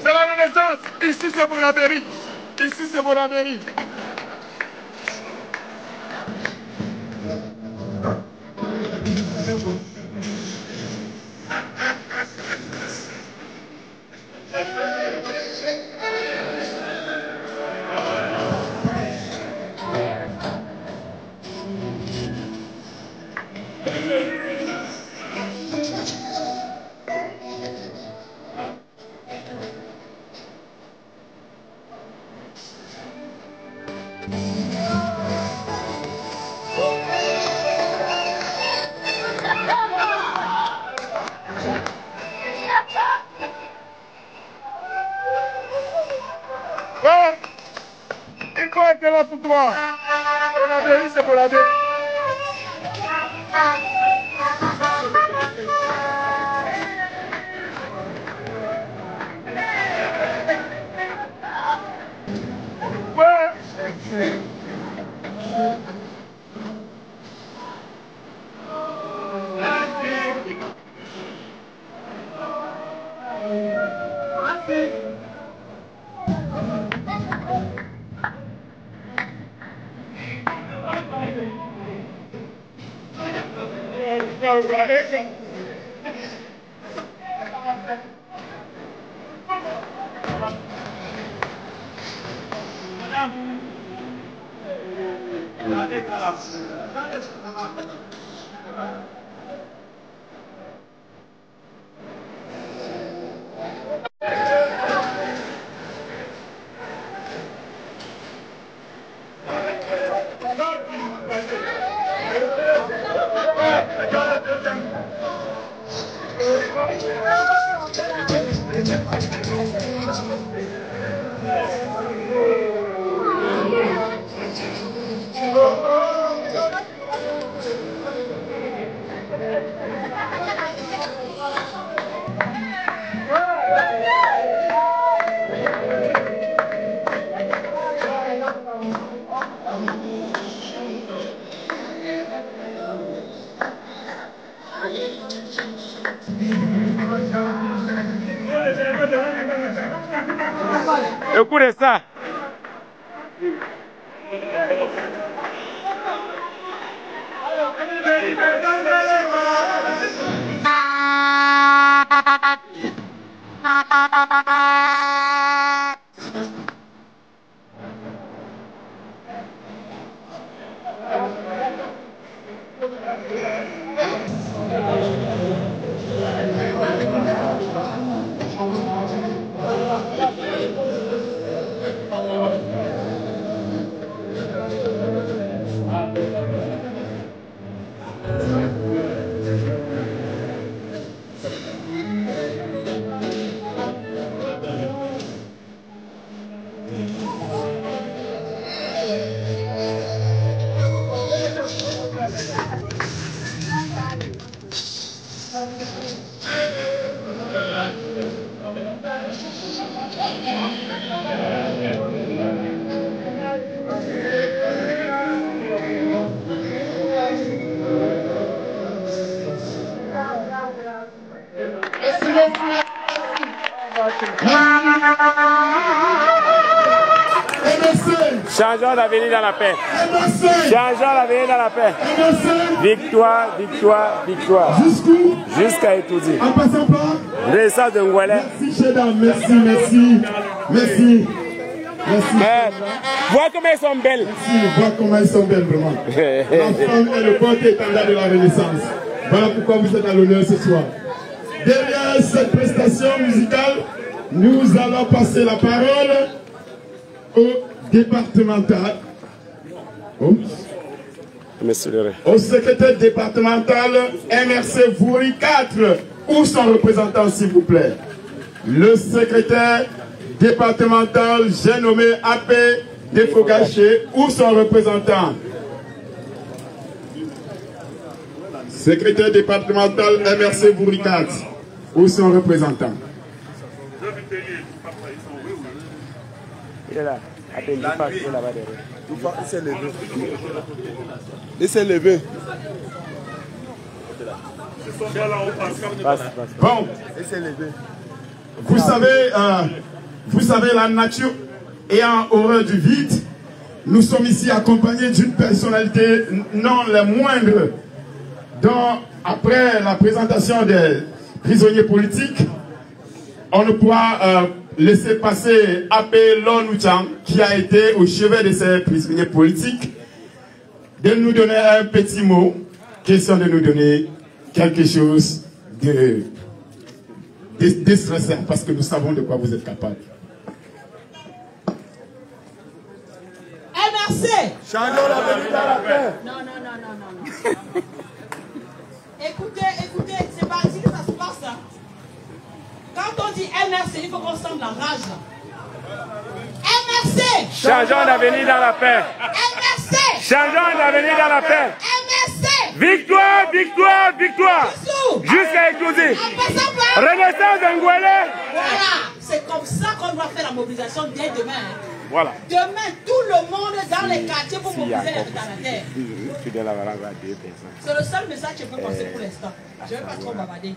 C'est la Renaissance. Ici c'est pour la mairie. Ici c'est pour la mairie. Ouais, il faut être là pour toi. On a béni, c'est pour la béni. Ouais. Écoutez ça. Changeons l'avenir dans la paix. Changeons l'avenir dans la paix. Victoire, victoire, victoire. Jusqu'où? Jusqu'à Etoudi. En passant par? Renaissance de Ngwele. Merci, Chédam. Merci, merci. Merci. Merci. Vois comment elles sont belles. Merci, vois comment elles sont belles, vraiment. La femme est le porte-étendard de la Renaissance. Voilà pourquoi vous êtes à l'honneur ce soir. Derrière cette prestation musicale, nous allons passer la parole au départemental. Au secrétaire départemental MRC Vouri 4, ou son représentant s'il vous plaît. Le secrétaire départemental, j'ai nommé AP Defogaché, ou son représentant. Secrétaire départemental MRC Vouri 4, ou son représentant. Il est là. Il s'est levé. Il s'est levé. Bon, vous savez, la nature ayant horreur du vide, nous sommes ici accompagnés d'une personnalité non la moindre, dont après la présentation des prisonniers politiques, on ne pourra laisser passer Apé Lonouchang, qui a été au chevet de ces prisonniers politiques, de nous donner un petit mot, question de nous donner quelque chose de déstressant, parce que nous savons de quoi vous êtes capables. MRC. Changeons l'avenir dans la paix. Non. Écoutez, c'est pas ici que ça se passe. Quand on dit MRC, il faut qu'on sente la rage. MRC. Changeons l'avenir dans la paix. MRC. Changeons l'avenir dans la paix. MRC. Victoire, victoire, victoire. Jusqu'à Etoudi. Renaissance de Ngwele. Voilà, c'est comme ça qu'on doit faire la mobilisation dès demain. Voilà. Demain, tout le monde dans les quartiers pour mobiliser les retardataires. C'est le seul message que je peux passer pour l'instant. Je ne vais pas trop bavarder.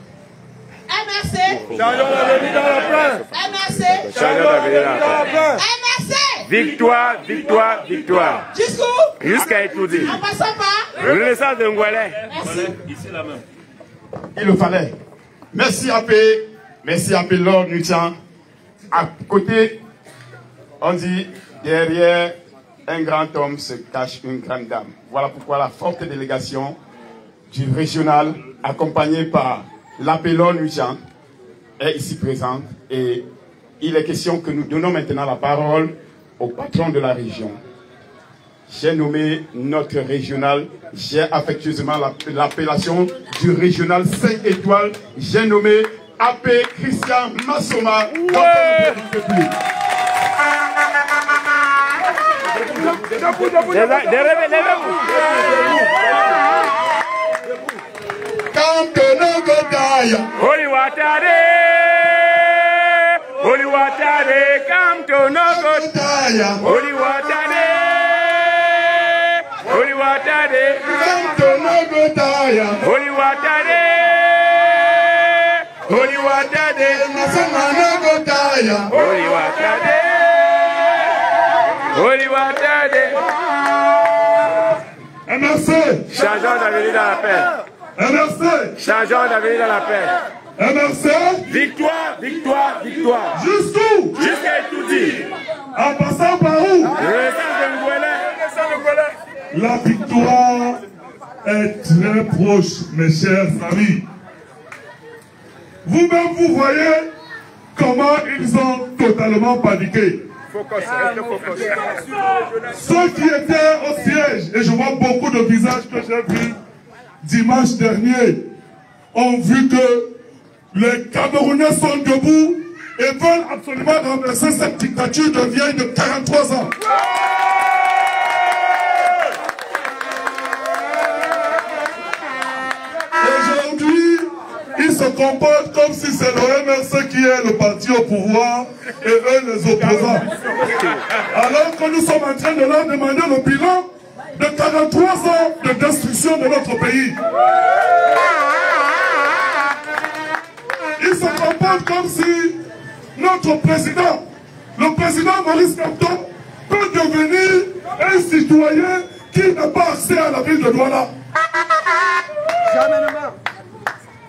MRC. Changeons l'avenir dans la paix. MRC. Changeons l'avenir dans la paix. MRC. Victoire, victoire, victoire. Jusqu'où? Jusqu'à Etoudi. En passant par? Renaissance de Ngwele. Merci. Ici la même. Il le fallait. Merci AP. Merci AP Lord Nuchan. À côté, on dit derrière un grand homme se cache une grande dame. Voilà pourquoi la forte délégation du régional, accompagnée par l'appelon Nujan, est ici présente. Et il est question que nous donnons maintenant la parole au patron de la région. J'ai nommé notre régional, j'ai affectueusement l'appellation du régional 5 étoiles, j'ai nommé AP Christian Massoma. Holy Watare, come to Nogotaya. Holy Watare, come to Nogotaya. Holy Watare, Nasama Nogotaya. Holy Watare. MRC. Changeons d'avenir dans la paix. MRC. Changeons d'avenir dans la paix. MRC. Victoire, victoire, victoire. Jusqu'où? Jusqu'à tout dire. En passant par où? La victoire est très proche, mes chers amis. Vous-même, vous voyez comment ils ont totalement paniqué. Ceux qui étaient au siège, et je vois beaucoup de visages que j'ai vus dimanche dernier, ont vu que les Camerounais sont debout et veulent absolument renverser cette dictature de vieille de 43 ans. Aujourd'hui, ils se comportent comme si c'est le MRC qui est le parti au pouvoir et eux les opposants. Alors que nous sommes en train de leur demander le bilan de 43 ans de destruction de notre pays. Ils se comportent comme si notre président, le président Maurice Kamto, peut devenir un citoyen qui n'a pas accès à la ville de Douala.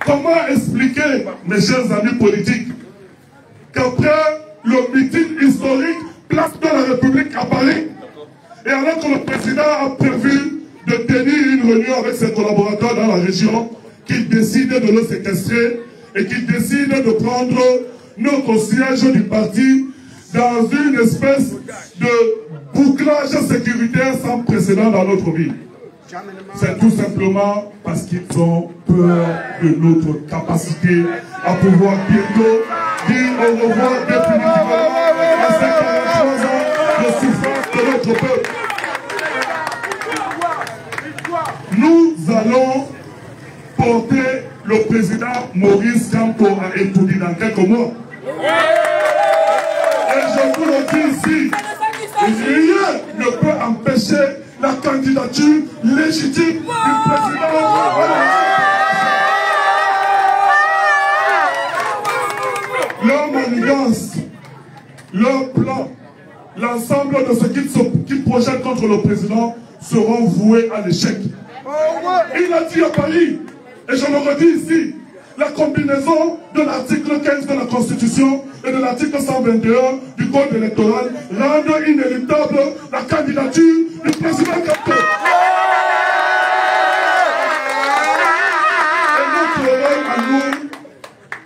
Comment expliquer, mes chers amis politiques, qu'après le meeting historique Place de la République à Paris, et alors que le président a prévu de tenir une réunion avec ses collaborateurs dans la région, qu'il décide de le séquestrer et qu'il décide de prendre notre siège du parti dans une espèce de bouclage sécuritaire sans précédent dans notre vie. C'est tout simplement parce qu'ils ont peur de notre capacité à pouvoir bientôt dire au revoir définitivement à ces 43 ans de souffrance de notre peuple. Nous allons porter le président Maurice Kamto à Etoudi dans quelques mois. Et je vous le dis ici, rien ne peut empêcher la candidature légitime du président. Leur manigance, leur plan, l'ensemble de ce qu'ils projettent contre le président seront voués à l'échec. Il a dit à Paris, et je le redis ici, la combinaison de l'article 15 de la Constitution et de l'article 121 du Code électoral rend inéluctable la candidature du président Kamto. Et notre rôle à nous,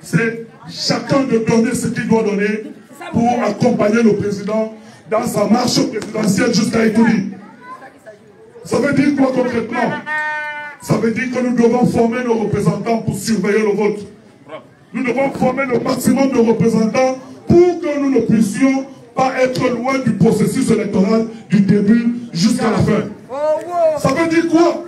c'est chacun de donner ce qu'il doit donner pour accompagner le président dans sa marche présidentielle jusqu'à Etoudi. Ça veut dire quoi concrètement? Ça veut dire que nous devons former nos représentants pour surveiller le vote. Nous devons former le maximum de représentants pour que nous ne puissions pas être loin du processus électoral du début jusqu'à la fin. Ça veut dire quoi?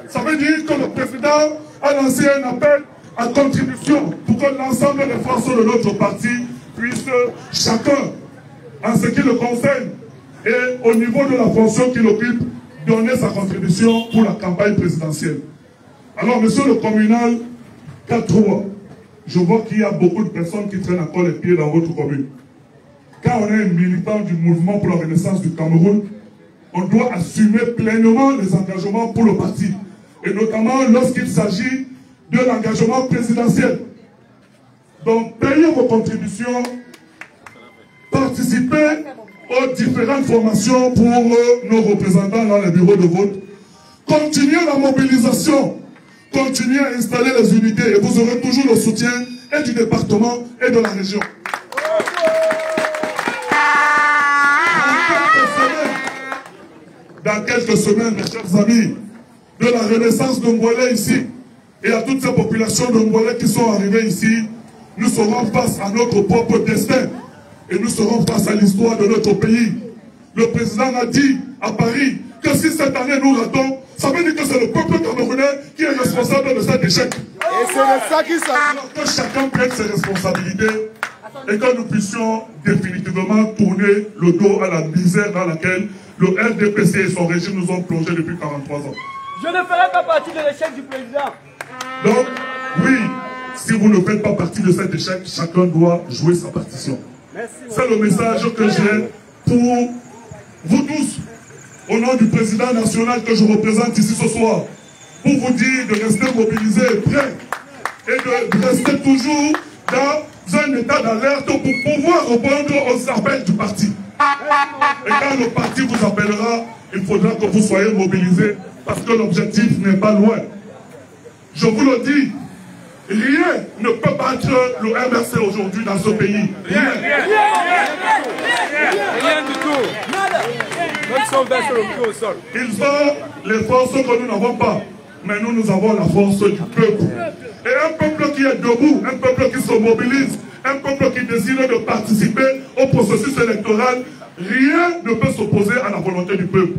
Ça veut dire que le président a lancé un appel à contribution pour que l'ensemble des forces de notre parti puissent chacun, en ce qui le concerne et au niveau de la fonction qu'il occupe, donner sa contribution pour la campagne présidentielle. Alors, monsieur le communal 4-3, je vois qu'il y a beaucoup de personnes qui traînent encore les pieds dans votre commune. Quand on est un militant du mouvement pour la renaissance du Cameroun, on doit assumer pleinement les engagements pour le parti. Et notamment lorsqu'il s'agit de l'engagement présidentiel. Donc, payez vos contributions, participez aux différentes formations pour nos représentants dans les bureaux de vote. Continuez la mobilisation, continuez à installer les unités et vous aurez toujours le soutien et du département et de la région. Dans quelques semaines, mes chers amis, de la renaissance de Mbouélé ici, et à toutes ces populations de Mbouélé qui sont arrivées ici, nous serons face à notre propre destin. Et nous serons face à l'histoire de notre pays. Le président a dit à Paris que si cette année nous ratons, ça veut dire que c'est le peuple camerounais qui est responsable de cet échec. Et c'est de ça qu'il s'agit. Alors que chacun prenne ses responsabilités et que nous puissions définitivement tourner le dos à la misère dans laquelle le RDPC et son régime nous ont plongé depuis 43 ans. Je ne ferai pas partie de l'échec du président. Donc, oui, si vous ne faites pas partie de cet échec, chacun doit jouer sa partition. C'est le message que j'ai pour vous tous, au nom du président national que je représente ici ce soir, pour vous dire de rester mobilisés et prêts, et de rester toujours dans un état d'alerte pour pouvoir répondre aux appels du parti. Et quand le parti vous appellera, il faudra que vous soyez mobilisés, parce que l'objectif n'est pas loin. Je vous le dis, rien ne peut battre le MRC aujourd'hui dans ce pays. Rien. Rien du tout. Même si on baisse le pied au sol. Ils ont les forces que nous n'avons pas. Mais nous avons la force du peuple. Et un peuple qui est debout, un peuple qui se mobilise, un peuple qui décide de participer au processus électoral, rien ne peut s'opposer à la volonté du peuple.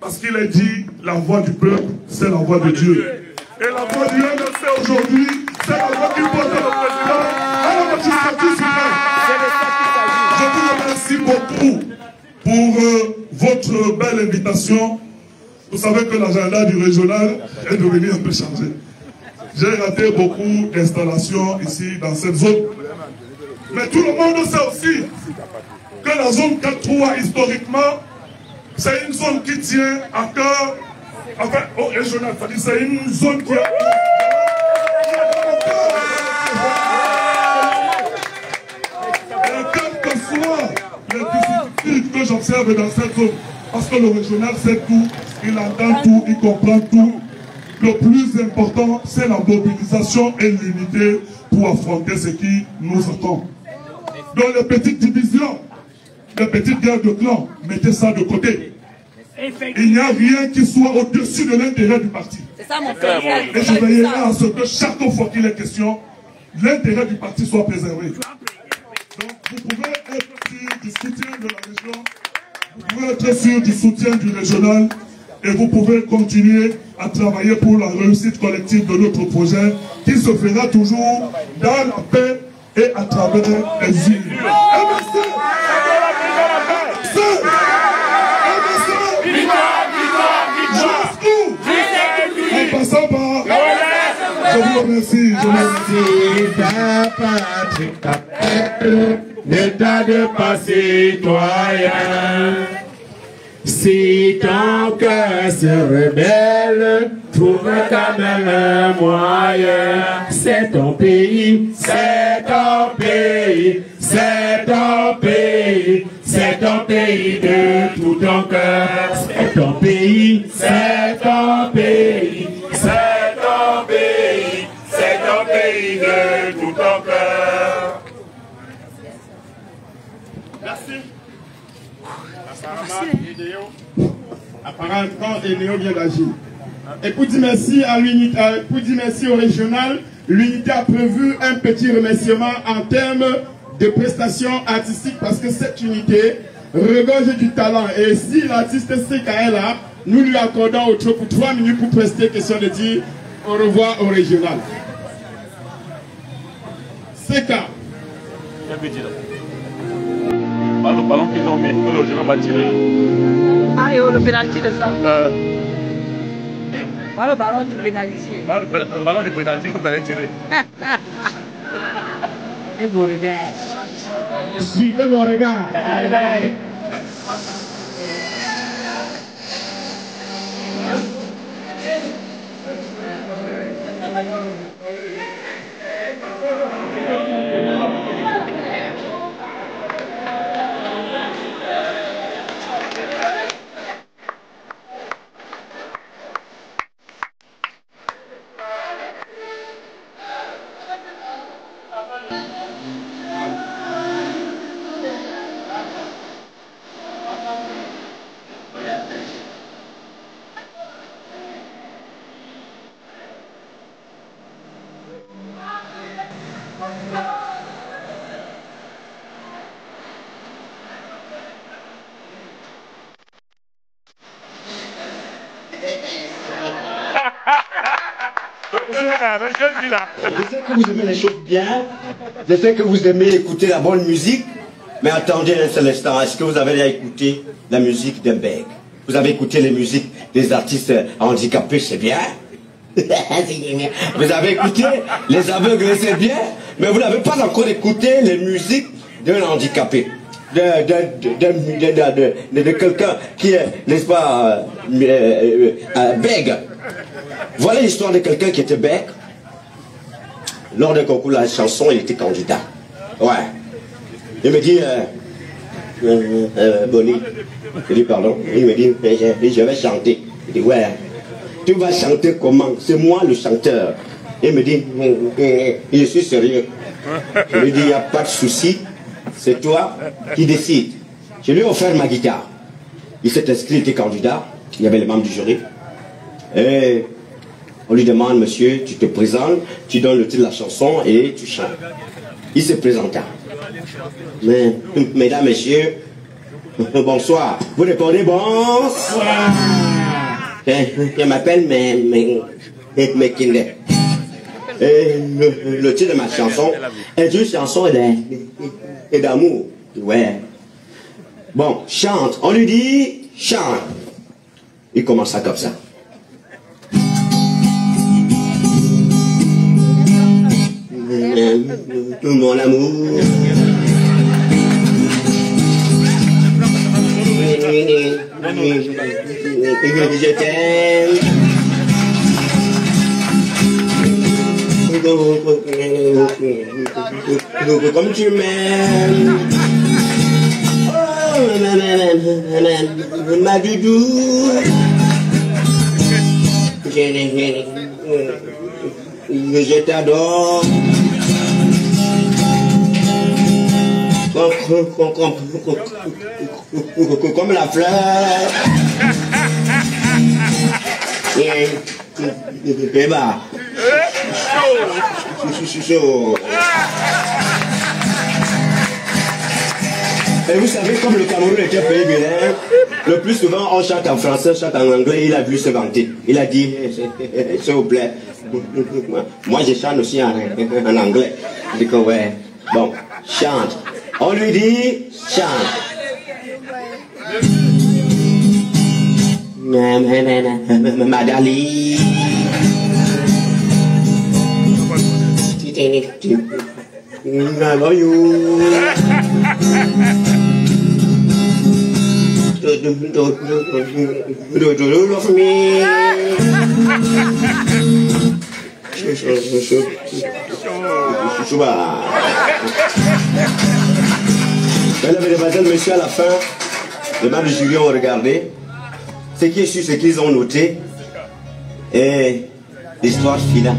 Parce qu'il est dit, la voix du peuple, c'est la voix de Dieu. Et la voix du MRC aujourd'hui, c'est la voix qui porte le président à la magistrature suprême. Je vous remercie beaucoup pour votre belle invitation. Vous savez que l'agenda du régional est devenu un peu chargé. J'ai raté beaucoup d'installations ici dans cette zone. Mais tout le monde sait aussi que la zone 4-3, historiquement, c'est une zone qui tient à cœur. Enfin, au régional, c'est une zone qui a... Et quelles que soient les difficultés que j'observe dans cette zone, parce que le régional sait tout, il entend tout, il comprend tout. Le plus important, c'est la mobilisation et l'unité pour affronter ce qui nous attend. Dans les petites divisions, les petites guerres de clans, mettez ça de côté. Il n'y a rien qui soit au-dessus de l'intérêt du parti. C'est ça mon frère. Et je veillerai à ce que chaque fois qu'il est question, l'intérêt du parti soit préservé. Donc vous pouvez être sûr du soutien de la région, vous pouvez être sûr du soutien du régional, et vous pouvez continuer à travailler pour la réussite collective de notre projet qui se fera toujours dans la paix et à travers les îles. En passant par... Je vous remercie. Ta patrie t'appelle, n'état de pas citoyen. Si ton cœur se rebelle, trouve quand même un moyen. C'est ton pays, c'est ton pays, c'est ton pays, c'est ton pays de tout ton cœur. C'est ton pays, c'est ton pays, c'est ton pays, c'est ton pays de tout ton cœur. Merci. Apparemment, Enéo vient d'agir. Et pour dire merci à l'unité, pour dire merci au régional, l'unité a prévu un petit remerciement en termes de prestations artistiques parce que cette unité regorge du talent. Et si l'artiste CKL là, nous lui accordons autre pour 3 minutes pour prester question de dire au revoir au régional. CK. Le ballon qu'ils ont mis, le régional va tirer. Ah, et le pénalty de ça. Le ballon du pénalty. Le ballon du pénalty que vous allez tirer. Et vous regardez. Suivez mon regard. Je sais que vous aimez les choses bien. Je sais que vous aimez écouter la bonne musique. Mais attendez un seul instant. Est-ce que vous avez déjà écouté la musique d'un bec? Vous avez écouté les musiques des artistes handicapés, c'est bien. Vous avez écouté les aveugles, c'est bien. Mais vous n'avez pas encore écouté les musiques d'un handicapé. De quelqu'un qui est, n'est-ce pas, bègue. Voilà l'histoire de quelqu'un qui était bègue. Lors d'un concours de la chanson, il était candidat. Ouais. Il me dit, Bonnie, je dis pardon. Il me dit, je vais chanter. Il dit, ouais. Tu vas chanter comment? C'est moi le chanteur. Il me dit, je suis sérieux. Je lui dis, il n'y a pas de souci. C'est toi qui décides. Je lui ai offert ma guitare. Il s'est inscrit, il était candidat. Il y avait les membres du jury. Et on lui demande, monsieur, tu te présentes, tu donnes le titre de la chanson et tu chantes. Il se présenta. Mais, mesdames, messieurs, bonsoir. Vous répondez bonsoir. Je m'appelle McKinley. Et le titre de ma chanson est une chanson d'amour. Ouais. Bon, chante. On lui dit, chante. Il commença comme ça. Mon amour. Je t'aime. Comme tu m'aimes. Oh, ma doudou. Je t'adore. Comme la fleur. Et bah. Et vous savez, comme le Cameroun était un pays bilingue, le plus souvent on chante en français, on chante en anglais, il a voulu se vanter. Il a dit, s'il vous plaît, moi je chante aussi en anglais. Je dis que ouais, bon, chante. On lui dit, chante. Madali. I love you. Do you love me? Mesdames et mesdemoiselles, messieurs, à la fin, les membres du jury ont regardé. Ce qui est sûr, c'est qu'ils ont noté. Et l'histoire finale.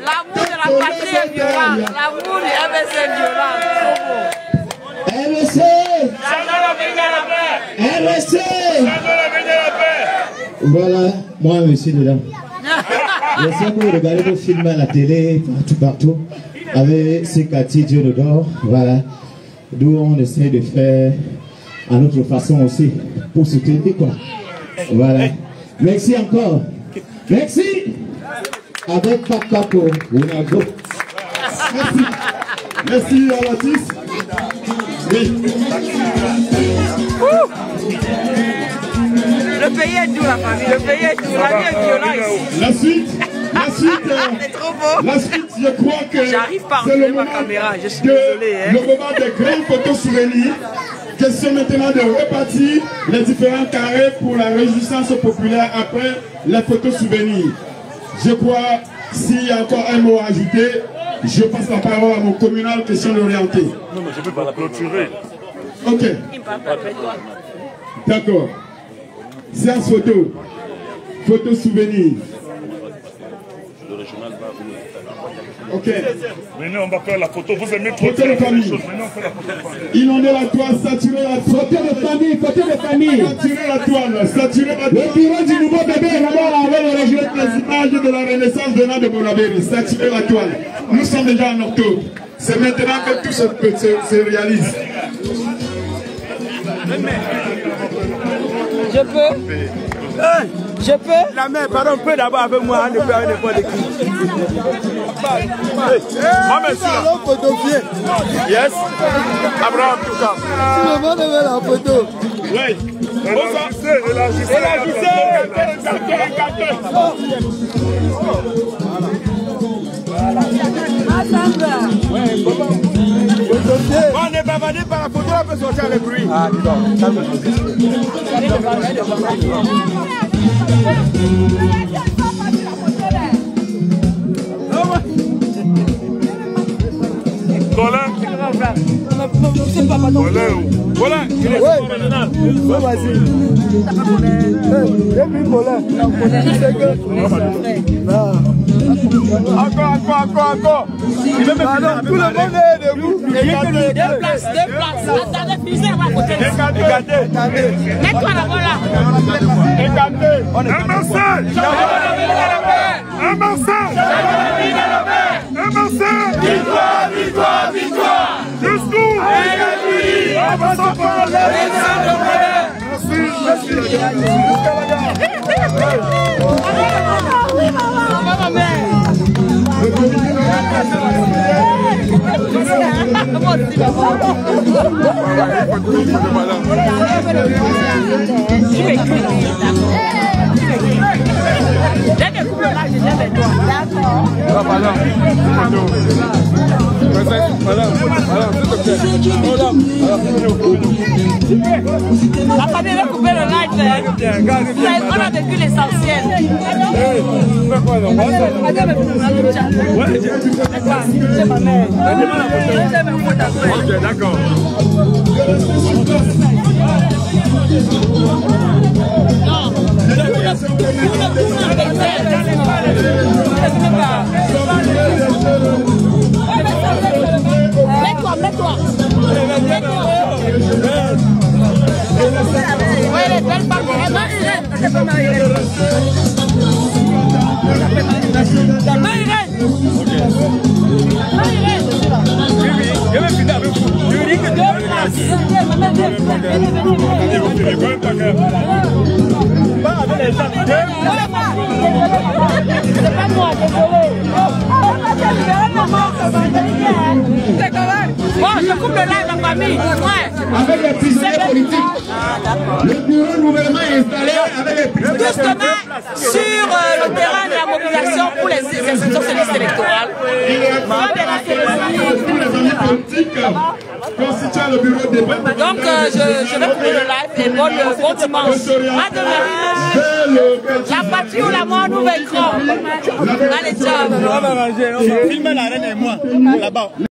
L'amour de la patrie est violent. L'amour du MSC est violent. MSC. MSC. Voilà, moi, monsieur, dedans. Je sais que vous regardez vos films à la télé, partout, avec ces quartiers Dieu dedans, voilà. D'où on essaie de faire à notre façon aussi, pour soutenir quoi. Voilà. Merci encore. Merci. Avec Papa pour Ronaldo. Merci. Merci à l'artiste. Oui. Le pays est dur, la famille. Le pays est dur. La vie est violente ici. La suite, je crois que j'arrive pas à regarder ma caméra. Je suis désolé. Le moment des grands photos souvenirs. Question maintenant de repartir les différents carrés pour la réjouissance populaire après les photos souvenirs. Je crois, s'il y a encore un mot à ajouter, je passe la parole à mon communal question d'orienter. Non, mais je ne peux pas la clôturer. Ok. D'accord. Séance photo. Photo souvenir. Le régional va venir. Ok. Venez, on va faire la photo. Vous aimez trop Photo de famille. Venez, on fait la photo de famille. Inonder la toile, saturer la toile. Photo de famille, photo de famille. Saturer la toile, saturer la toile. Le bureau du nouveau bébé là-bas avec le régional. Les images de la Renaissance venant de Bonabéry, saturer la toile. Nous sommes déjà en octobre. C'est maintenant que tout se réalise. Je peux? Je peux? La mère, pardon, on peut d'abord avec moi, ne peut avec n'importe qui. Mohamed Soula. Yes. Abraham Touka. Tu me demandes de la photo. Oui. Élargissez. On est bavardé par la photo, on peut sortir le bruit. Ah, dis donc, calme-toi. Colin. Voilà, il est régional. Vas-y. Encore. Il veut me filmer. Tout le monde est debout. Deux places. Attendez, pisez à ma côté. Mets-toi là-bas là. Un Victoire. Jusqu'où? La famille va couper le live. On a vécu l'essentiel. C'est ma mère. Ok, d'accord. Mets-toi. Ouais, les belles femmes. Je vais finir avec vous. Je dis que pas avec les gens. C'est pas moi, désolé. Bon, je coupe le live en famille. Ouais. Avec les prisonniers politiques. Le bureau gouvernement est installé avec les prisonniers politiques. Tous demain, sur le terrain de la mobilisation pour les institutions socialistes électorales. Donc, je vais couper le live et bon dimanche. À demain. La patrie ou la mort nous vaincrons. Allez, ciao. On va manger. Filmez la reine et moi, là-bas.